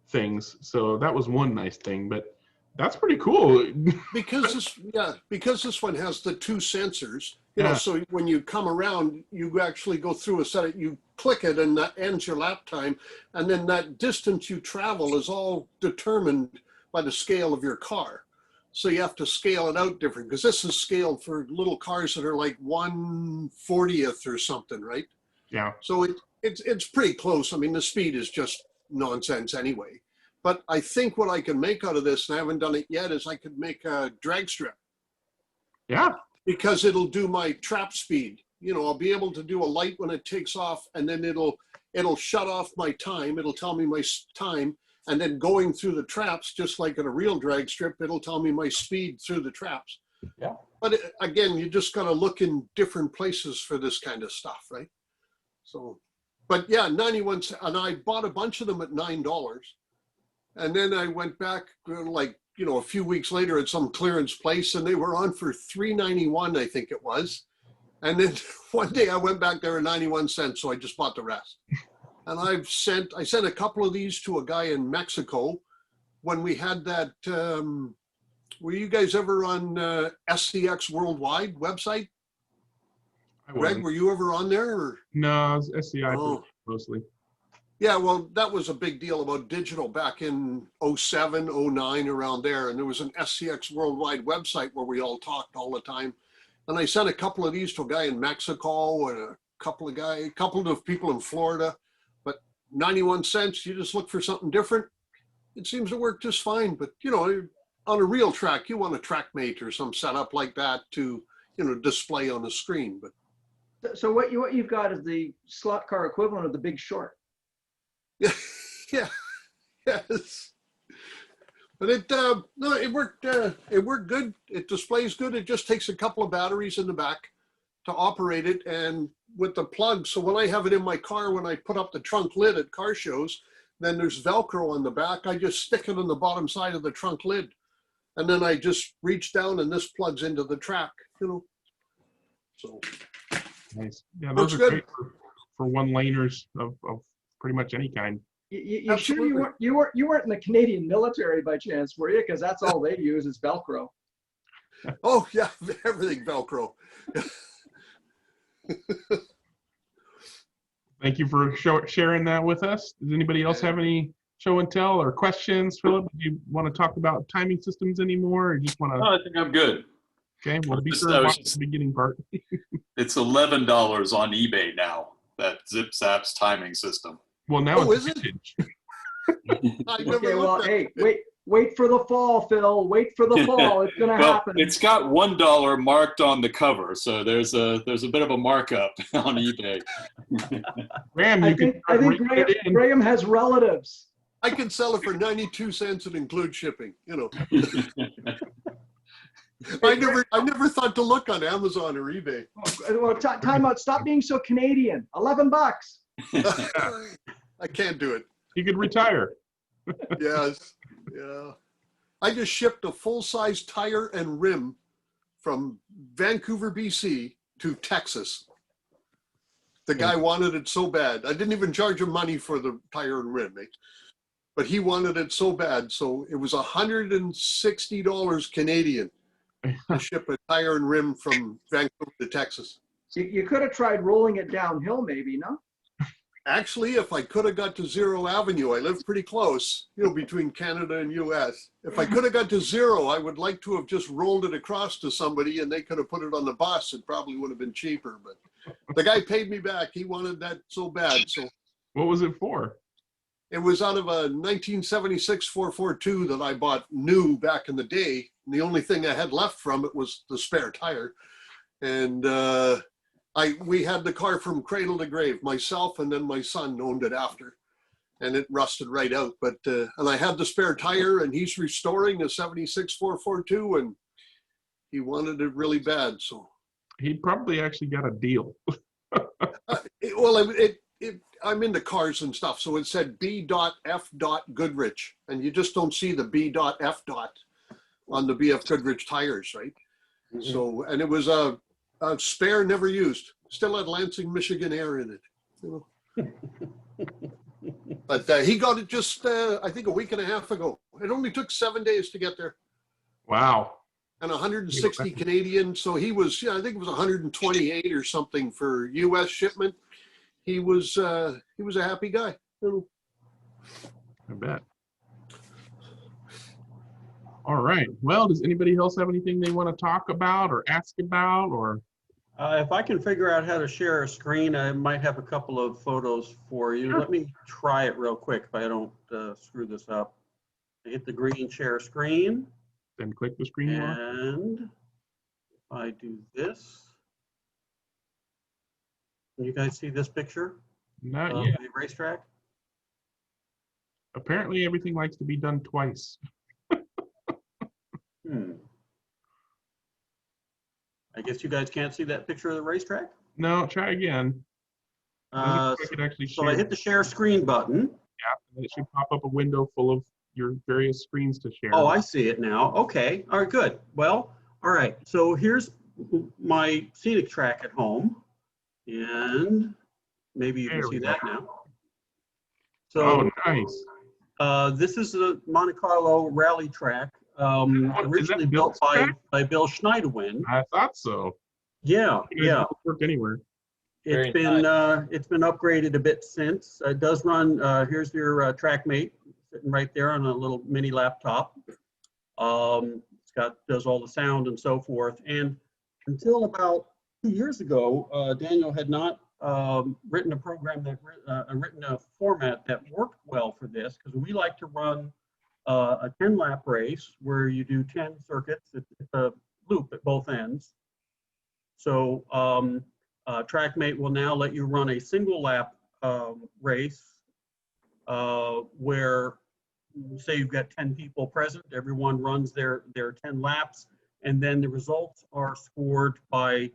things. So that was one nice thing, but that's pretty cool. because this one has the two sensors, you know, so when you come around, you actually go through a set, you click it and that ends your lap time. And then that distance you travel is all determined by the scale of your car. So you have to scale it out different, because this is scaled for little cars that are like 1/40th or something, right? Yeah. So it's pretty close. I mean, the speed is just nonsense anyway. But I think what I can make out of this, and I haven't done it yet, is I could make a drag strip. Yeah. Because it'll do my trap speed. You know, I'll be able to do a light when it takes off, and then it'll shut off my time. It'll tell me my time, and then going through the traps, just like in a real drag strip, it'll tell me my speed through the traps. Yeah. But again, you just got to look in different places for this kind of stuff, right? So, but yeah, 91 cents, and I bought a bunch of them at $9. And then I went back like, you know, a few weeks later at some clearance place, and they were on for $3.91, I think it was. And then one day I went back there at 91 cents, so I just bought the rest. And I sent a couple of these to a guy in Mexico when we had that. Were you guys ever on SCX Worldwide website? Greg, were you ever on there? Or? No, it was SCI mostly. Yeah, well, that was a big deal about digital back in 07, 09, around there. And there was an SCX Worldwide website where we all talked all the time. And I sent a couple of these to a guy in Mexico and a couple of people in Florida. But 91 cents, you just look for something different. It seems to work just fine. But, you know, on a real track, you want a Trackmate or some setup like that to, you know, display on the screen. But So what you've got is the slot car equivalent of the Big Short. Yeah, yes. But it worked good. It displays good. It just takes a couple of batteries in the back to operate it, and with the plug. So when I have it in my car, when I put up the trunk lid at car shows, then there's Velcro on the back. I just stick it on the bottom side of the trunk lid, and then I just reach down and this plugs into the track, you know. So nice. Yeah, those are great for one-laners of pretty much any kind. You sure you weren't in the Canadian military by chance, were you? Because that's all they use is Velcro. Oh yeah, everything Velcro. Thank you for sharing that with us. Does anybody else have any show and tell or questions? Philip, do you want to talk about timing systems anymore, or just want to? No, I think I'm good. Okay, well, be sure to watch the beginning part. It's $11 on eBay now, that Zip Zap's timing system. Well, now it's is vintage. Okay, well, hey, wait for the fall, Phil. Wait for the fall. It's gonna happen. It's got $1 marked on the cover, so there's a bit of a markup on eBay. Graham, I think Graham has relatives. I can sell it for 92 cents and include shipping, you know. I never thought to look on Amazon or eBay. Well, time out. Stop being so Canadian. $11. I can't do it. You could retire. Yes. Yeah. I just shipped a full-size tire and rim from Vancouver, BC to Texas. The guy wanted it so bad. I didn't even charge him money for the tire and rim, but he wanted it so bad. So it was $160 Canadian to ship a tire and rim from Vancouver to Texas. You could have tried rolling it downhill, maybe, no? Actually, if I could have got to Zero Avenue, I live pretty close, between Canada and US. If I could have got to Zero, I would like to have just rolled it across to somebody and they could have put it on the bus. It probably would have been cheaper, but the guy paid me back. He wanted that so bad. So What was it for? it was out of a 1976 442 that I bought new back in the day. And the only thing I had left from it was the spare tire. And we had the car from cradle to grave. Myself and then my son owned it after, and it rusted right out. But and I had the spare tire, and he's restoring a 76 442, and he wanted it really bad. So He probably actually got a deal. I'm into cars and stuff, so it said B.F. Goodrich, and you just don't see the B.F. on the BF Goodrich tires, right? Mm-hmm. So, and it was a spare, never used. Still had Lansing, Michigan air in it. But he got it just, I think, a week and a half ago. It only took 7 days to get there. Wow. And 160 Canadian. So he was, I think it was 128 or something for U.S. shipment. He was a happy guy. I bet. All right. Well, does anybody else have anything they want to talk about or ask about, or? If I can figure out how to share a screen, I might have a couple of photos for you. Sure. Let me try it real quick if I don't screw this up. I hit the green share screen. Then click the screen lock. And if I do this, can you guys see this picture? Not of yet. the racetrack? Apparently everything likes to be done twice. I guess you guys can't see that picture of the racetrack? No, try again. So I hit the share screen button. Yeah, and it should pop up a window full of your various screens to share. Oh, I see it now. Okay. All right, good. Well, all right. So here's my scenic track at home. And maybe you can see that now. So, nice. This is the Monte Carlo rally track, originally built by Bill Schneiderwin. I thought so. Yeah, yeah. Work anywhere. It's been upgraded a bit since. It does run. Here's your Trackmate sitting right there on a little mini laptop. Does all the sound and so forth. And until about 2 years ago, Daniel had not written a program written a format that worked well for this, because we like to run a 10-lap race where you do 10 circuits. It's a loop at both ends. So Trackmate will now let you run a single lap race where, say you've got 10 people present, everyone runs their 10 laps, and then the results are scored by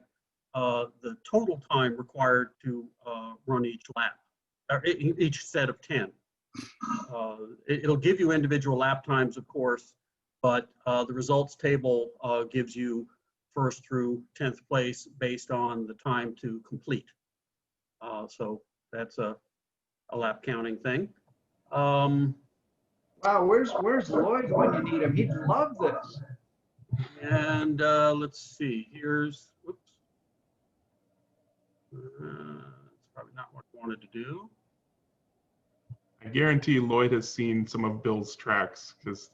the total time required to run each lap, or each set of 10. It'll give you individual lap times, of course, but the results table gives you first through 10th place based on the time to complete. So that's a lap counting thing. Wow, where's Lloyd when you need him? He'd love this. And let's see, here's, whoops. That's probably not what I wanted to do. I guarantee Lloyd has seen some of Bill's tracks, because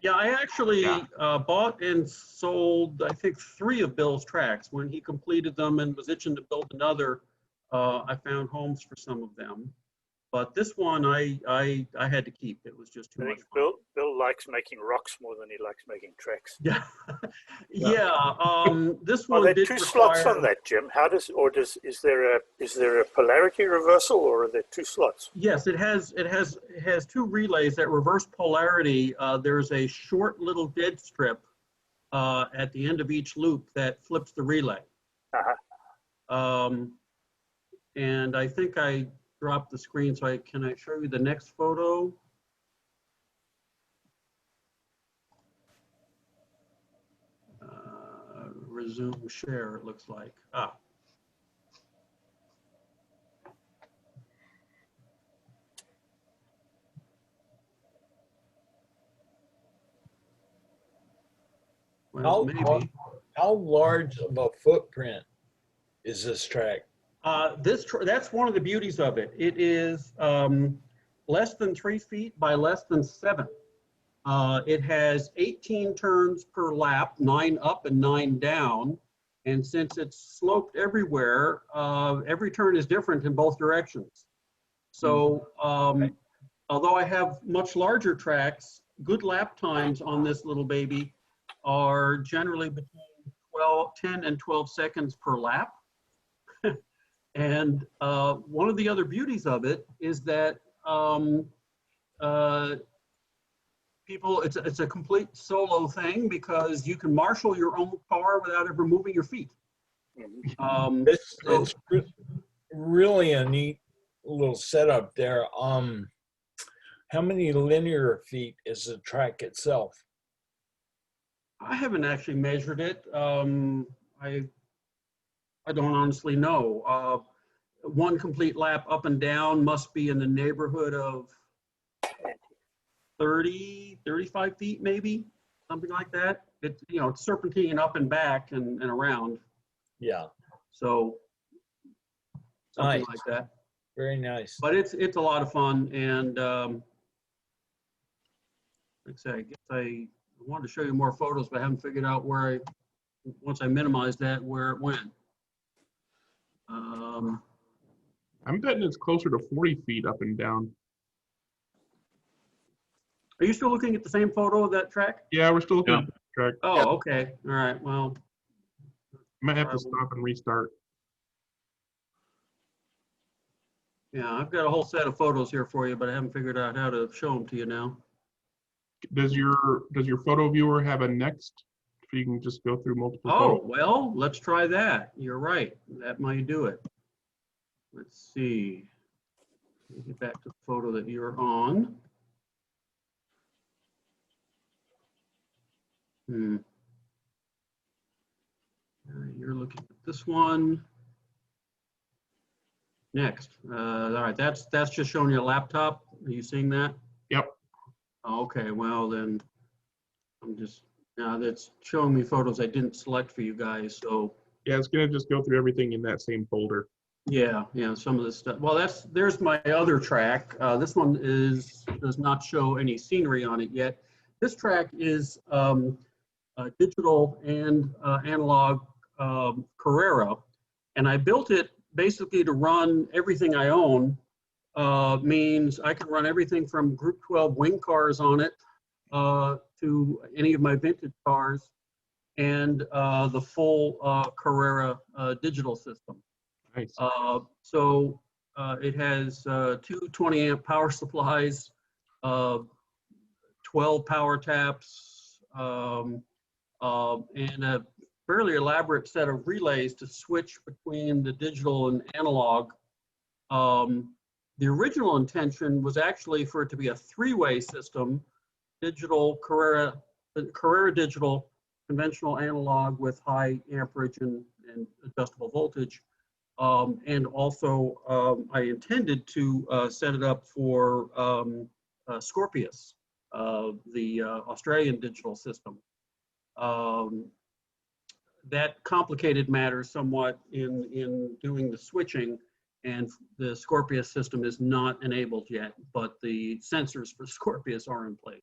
yeah, I actually bought and sold, I think, 3 of Bill's tracks. When he completed them and was itching to build another, I found homes for some of them. But this one I had to keep. It was just too much fun. Bill likes making rocks more than he likes making tracks. Yeah, yeah. This one are there did 2 require... slots on that, Jim? Is there a polarity reversal, or are there 2 slots? Yes, it has 2 relays that reverse polarity. There's a short little dead strip at the end of each loop that flips the relay. And I think I dropped the screen, so can I show you the next photo? Resume share, it looks like. Well, how large of a footprint is this track? That's one of the beauties of it. It is less than 3 feet by less than 7. It has 18 turns per lap, 9 up and 9 down. And since it's sloped everywhere, every turn is different in both directions. So although I have much larger tracks, good lap times on this little baby are generally between 10 and 12 seconds per lap. And one of the other beauties of it is that it's a complete solo thing because you can marshal your own car without ever moving your feet. It's really a neat little setup there. How many linear feet is the track itself? I haven't actually measured it. I don't honestly know. One complete lap up and down must be in the neighborhood of 30, 35 feet, maybe, something like that. It's, you know, it's serpentine up and back and around. Yeah. So something Nice. like that. Very nice. But it's a lot of fun. And like I say, I guess I wanted to show you more photos, but I haven't figured out where once I minimize that, where it went. I'm betting it's closer to 40 feet up and down. Are you still looking at the same photo of that track? Yeah, we're still looking at the track. Oh, okay. All right. Well, Might have to stop and restart. yeah, I've got a whole set of photos here for you, but I haven't figured out how to show them to you now. Does your photo viewer have a next? So you can just go through multiple Oh, photos? well, let's try that. You're right. That might do it. Let's see. Let me get back to the photo that you're on. You're looking at this one. Next. All right, that's just showing you a laptop. Are you seeing that? Yep. Okay, well then, that's showing me photos I didn't select for you guys, so. Yeah, it's gonna just go through everything in that same folder. Yeah, some of this stuff. Well, there's my other track. This one does not show any scenery on it yet. This track is digital and analog Carrera, and I built it basically to run everything I own. Means I can run everything from Group 12 wing cars on it to any of my vintage cars, and the full Carrera digital system. Nice. So it has 2 20-amp power supplies, 12 power taps, and a fairly elaborate set of relays to switch between the digital and analog. The original intention was actually for it to be a 3-way system, digital Carrera digital, conventional analog with high amperage and adjustable voltage. And also, I intended to set it up for Scorpius, the Australian digital system. That complicated matters somewhat in doing the switching, and the Scorpius system is not enabled yet, but the sensors for Scorpius are in place.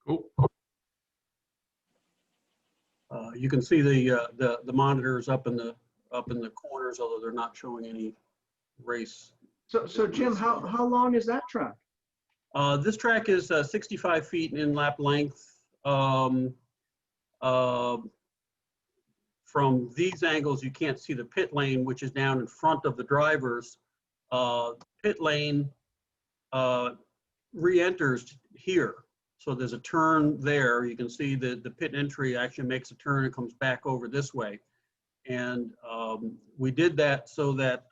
Cool. You can see the monitors up in the corners, although they're not showing any race. So Jim, how long is that track? This track is 65 feet in lap length. From these angles, you can't see the pit lane, which is down in front of the drivers. Pit lane re-enters here. So there's a turn there. You can see the pit entry actually makes a turn and comes back over this way. And we did that so that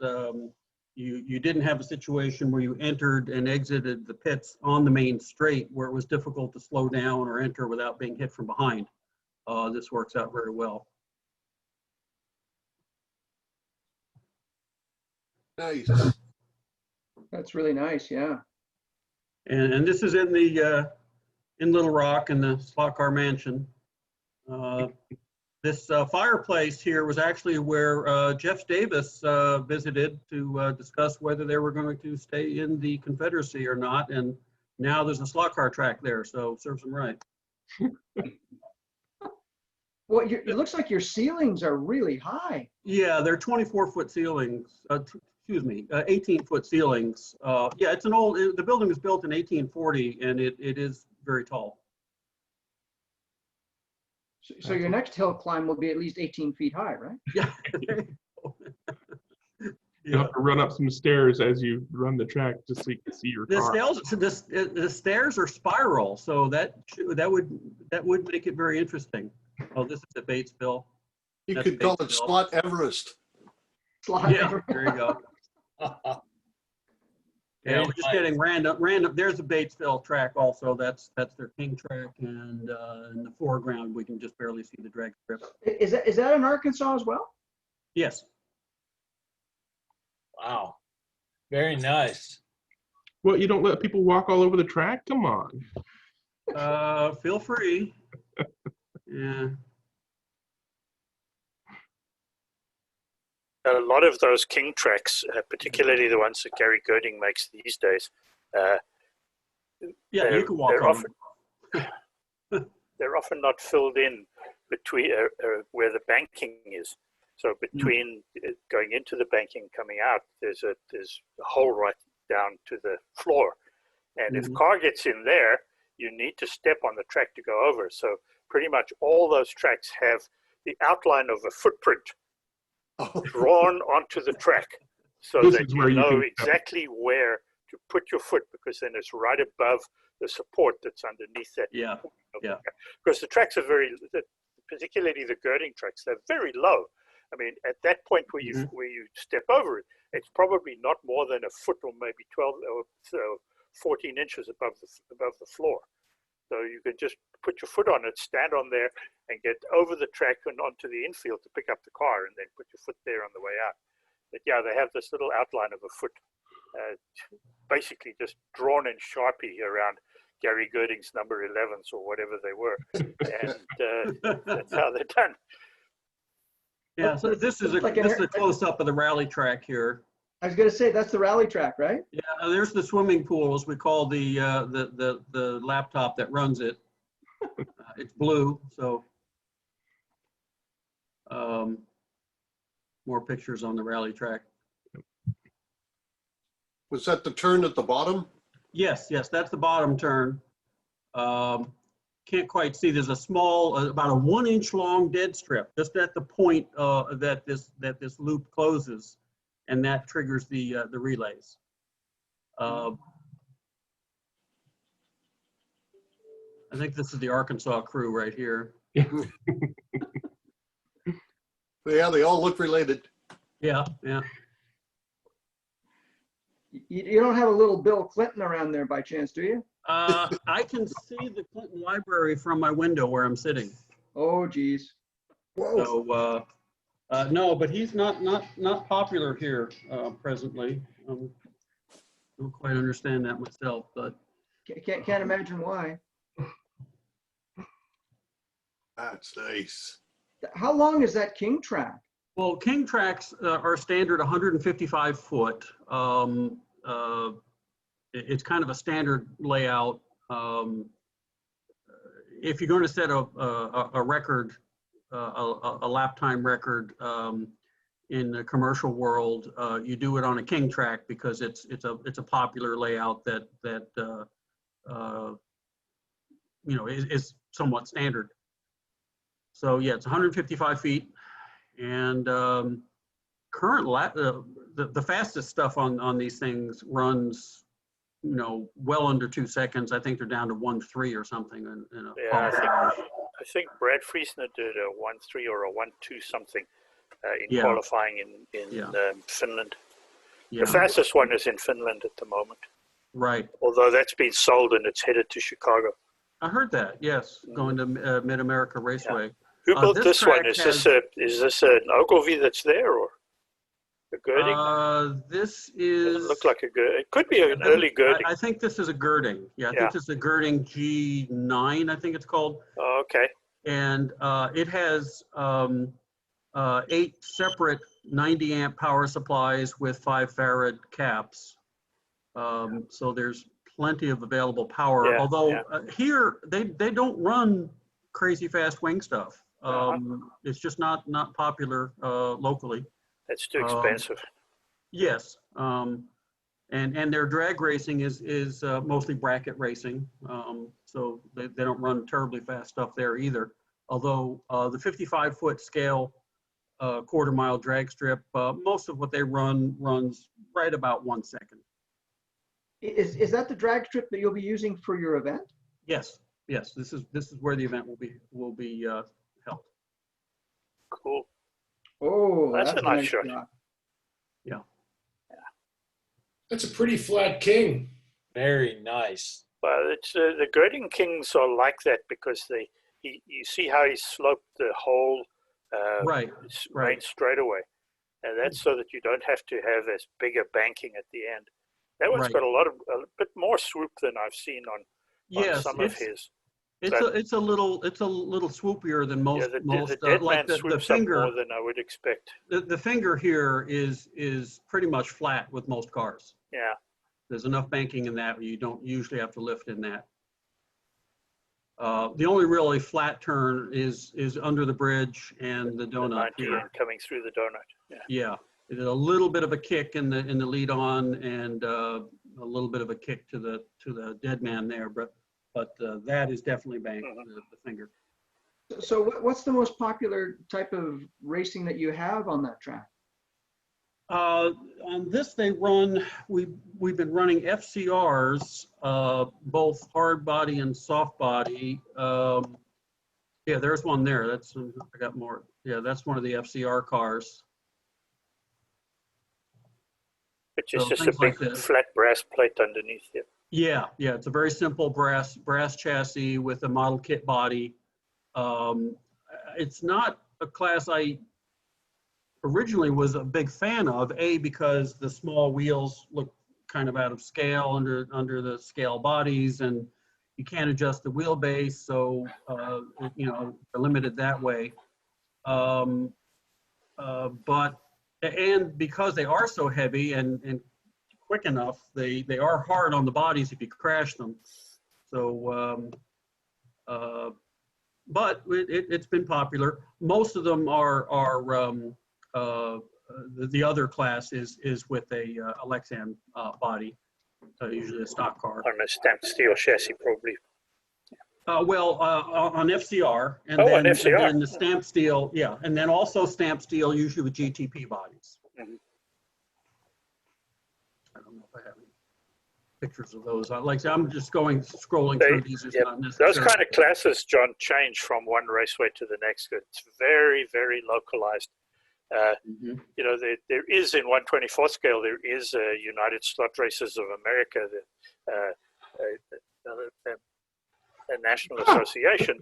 you didn't have a situation where you entered and exited the pits on the main straight where it was difficult to slow down or enter without being hit from behind. This works out very well. Nice. That's really nice, yeah. And this is in Little Rock in the Slot Car Mansion. This fireplace here was actually where Jeff Davis visited to discuss whether they were going to stay in the Confederacy or not. And now there's a slot car track there, so serves them right. Well, it looks like your ceilings are really high. Yeah, they're 24-foot ceilings. Excuse me, 18-foot ceilings. Yeah, it's an old. The building was built in 1840, and it is very tall. So your next hill climb will be at least 18 feet high, right? Yeah. You have to run up some stairs as you run the track just so you can see your car. The stairs are spiral, so that would make it very interesting. Oh, this is a Batesville. You That's could call it Batesville. Slot Everest. Yeah, there you go. Yeah, we're just getting random. There's a Batesville track also. That's their king track, and in the foreground we can just barely see the drag strip. Is that in Arkansas as well? Yes. Wow. Very nice. Well, you don't let people walk all over the track? Come on. Feel free. Yeah. A lot of those king tracks, particularly the ones that Gary Girding makes these days, Yeah, you can walk they're on. they're often not filled in between where the banking is. So between going into the banking and coming out, there's a hole right down to the floor. And if car gets in there, you need to step on the track to go over. So pretty much all those tracks have the outline of a footprint drawn onto the track, so This that is where you you know can- exactly where to put your foot, because then it's right above the support that's underneath that. Yeah, yeah. Because the tracks are particularly the girding tracks, they're very low. I mean, at that point where you step over it, it's probably not more than a foot or maybe 12 or 14 inches above the floor. So you can just put your foot on it, stand on there, and get over the track and onto the infield to pick up the car, and then put your foot there on the way out. But yeah, they have this little outline of a foot, basically just drawn in Sharpie around Gary Girding's number 11s or whatever they were, and that's how they're done. Yeah, so this is a close-up of the rally track here. I was going to say, that's the rally track, right? Yeah, there's the swimming pool, as we call the laptop that runs it. It's blue, so more pictures on the rally track. Was that the turn at the bottom? Yes, that's the bottom turn. Can't quite see. There's a small, about a 1-inch long dead strip just at the point that this loop closes, and that triggers the relays. I think this is the Arkansas crew right here. Yeah, they all look related. Yeah. You don't have a little Bill Clinton around there by chance, do you? I can see the Clinton Library from my window where I'm sitting. Oh, geez. Whoa. So no, but he's not popular here presently. Don't quite understand that myself, but Can't imagine why. That's nice. How long is that king track? well, king tracks are standard 155 foot. It's kind of a standard layout. If you're going to set a record, a lap time record in the commercial world, you do it on a king track because it's a popular layout that you know is somewhat standard. So yeah, it's 155 feet, and current the fastest stuff on these things runs, you know, well under 2 seconds. I think they're down to 1.3 or something. I think Brad Friesner did a 1.3 or a 1.2 something in qualifying in Finland. Yeah. The fastest one is in Finland at the moment. Right. Although that's been sold and it's headed to Chicago. I heard that. Yes, going to Mid-America Raceway. Yeah. Who built this one? Is this an Ogilvy that's there, or a Girding? This is. Doesn't look like a Girding. It could be an early Girding. I think this is a Girding. Yeah, I think this is a Girding G9. I think it's called. Oh, okay. And it has 8 separate 90 amp power supplies with 5 farad caps. So there's plenty of available power. Yeah, Although yeah. here they don't run crazy fast wing stuff. It's just not popular locally. It's too expensive. Yes, and their drag racing is mostly bracket racing, so they don't run terribly fast stuff there either. Although the 55-foot scale quarter-mile drag strip, most of what they runs right about 1 second. Is that the drag strip that you'll be using for your event? Yes, yes. This is where the event will be held. Cool. Oh, That's a nice shot. Yeah. That's a pretty flat king. Very nice. Well, it's the Girding Kings are like that because you see how he sloped the whole Right. main straightaway, and that's so that you don't have to have as big a banking at the end. That one's got a bit more swoop than I've seen on some of his. It's a little swoopier than most. Yeah, the dead like man swoops up more than I would expect. The finger here is pretty much flat with most cars. Yeah. There's enough banking in that you don't usually have to lift in that. The only really flat turn is under the bridge and the donut the 90 and coming through the donut. Yeah. There's a little bit of a kick in the lead on and a little bit of a kick to the dead man there, but that is definitely banked, the finger. So what's the most popular type of racing that you have on that track? On this, we've been running FCRs, both hard body and soft body. Yeah, there's one there. That's I got more. Yeah, that's one of the FCR cars. Which is just a big flat brass plate underneath it. Yeah, it's a very simple brass chassis with a model kit body. It's not a class I originally was a big fan of, because the small wheels look kind of out of scale under the scale bodies, and you can't adjust the wheelbase, so they're limited that way. And because they are so heavy and quick enough, they are hard on the bodies if you crash them. So, but it's been popular. Most of them are the other class is with a Lexan body, usually a stock car. On a stamped steel chassis, probably. On FCR, and on FCR. And then the stamped steel, and then also stamped steel, usually with GTP bodies. Mm-hmm. I don't know if I have any pictures of those. Like I said, I'm just scrolling through these. Not those kind of classes, John, change from one raceway to the next. It's very, very localized. There is in 1/24 scale, there is a United Slot Racers of America, a national association,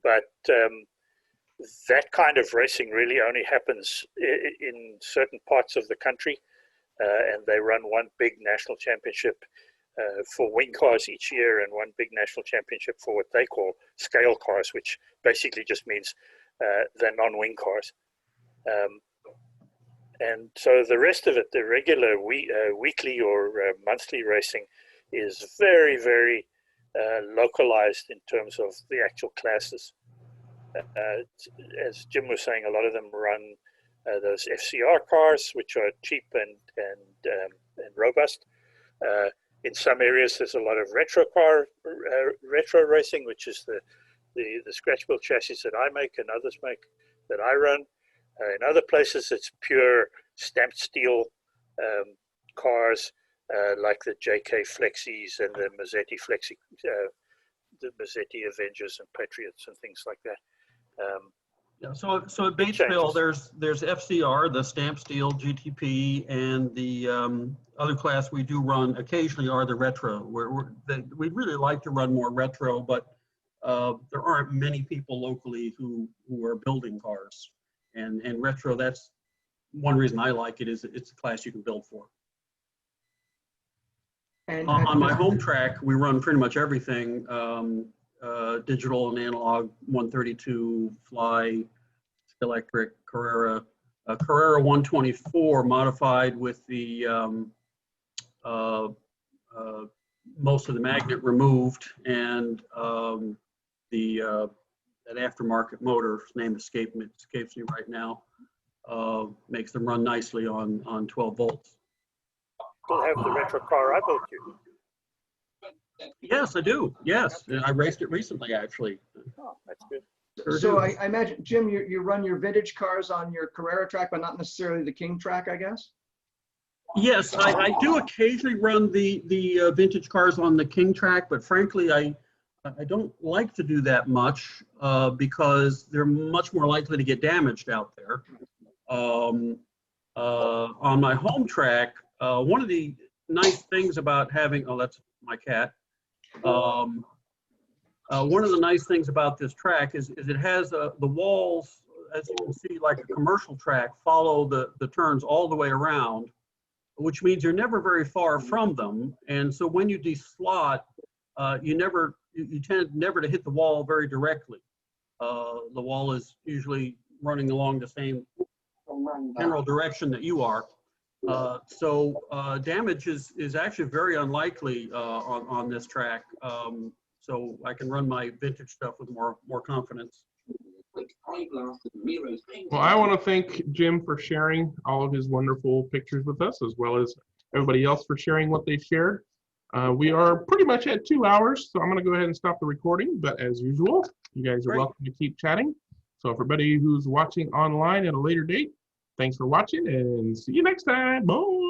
but that kind of racing really only happens in certain parts of the country, and they run one big national championship for wing cars each year and one big national championship for what they call scale cars, which basically just means they're non-wing cars. And so the rest of it, the regular weekly or monthly racing, is very, very localized in terms of the actual classes. As Jim was saying, a lot of them run those FCR cars, which are cheap and robust. In some areas, there's a lot of retro racing, which is the scratch build chassis that I make and others make that I run. In other places, it's pure stamped steel cars, like the JK Flexis and the Mazzetti Flexi, the Mazzetti Avengers and Patriots and things like that. So at Batesville, there's FCR, the stamped steel GTP, and the other class we do run occasionally are the retro. We'd really like to run more retro, but there aren't many people locally who are building cars. And retro, that's one reason I like it, is it's a class you can build for. And on my home track, we run pretty much everything. digital and analog 132 fly electric Carrera. Carrera 124 modified with the most of the magnet removed, and that aftermarket motor, name escapes me right now, makes them run nicely on 12 volts. Still have the retro car I built you. Yes, I do. Yes, I raced it recently, actually. Oh, that's good. So I imagine, Jim, you run your vintage cars on your Carrera track, but not necessarily the King track, I guess? Yes, I do occasionally run the vintage cars on the King track, but frankly, I don't like to do that much because they're much more likely to get damaged out there. On my home track, one of the nice things about having, oh, that's my cat. One of the nice things about this track is it has the walls, as you can see, like a commercial track, follow the turns all the way around, which means you're never very far from them. And so when you deslot, you tend never to hit the wall very directly. The wall is usually running along the same general direction that you are. So damage is actually very unlikely on this track. So I can run my vintage stuff with more confidence. Well, I want to thank Jim for sharing all of his wonderful pictures with us, as well as everybody else for sharing what they shared. We are pretty much at 2 hours, so I'm going to go ahead and stop the recording. But as usual, you guys are welcome to keep chatting. So for everybody who's watching online at a later date, thanks for watching and see you next time. Boom.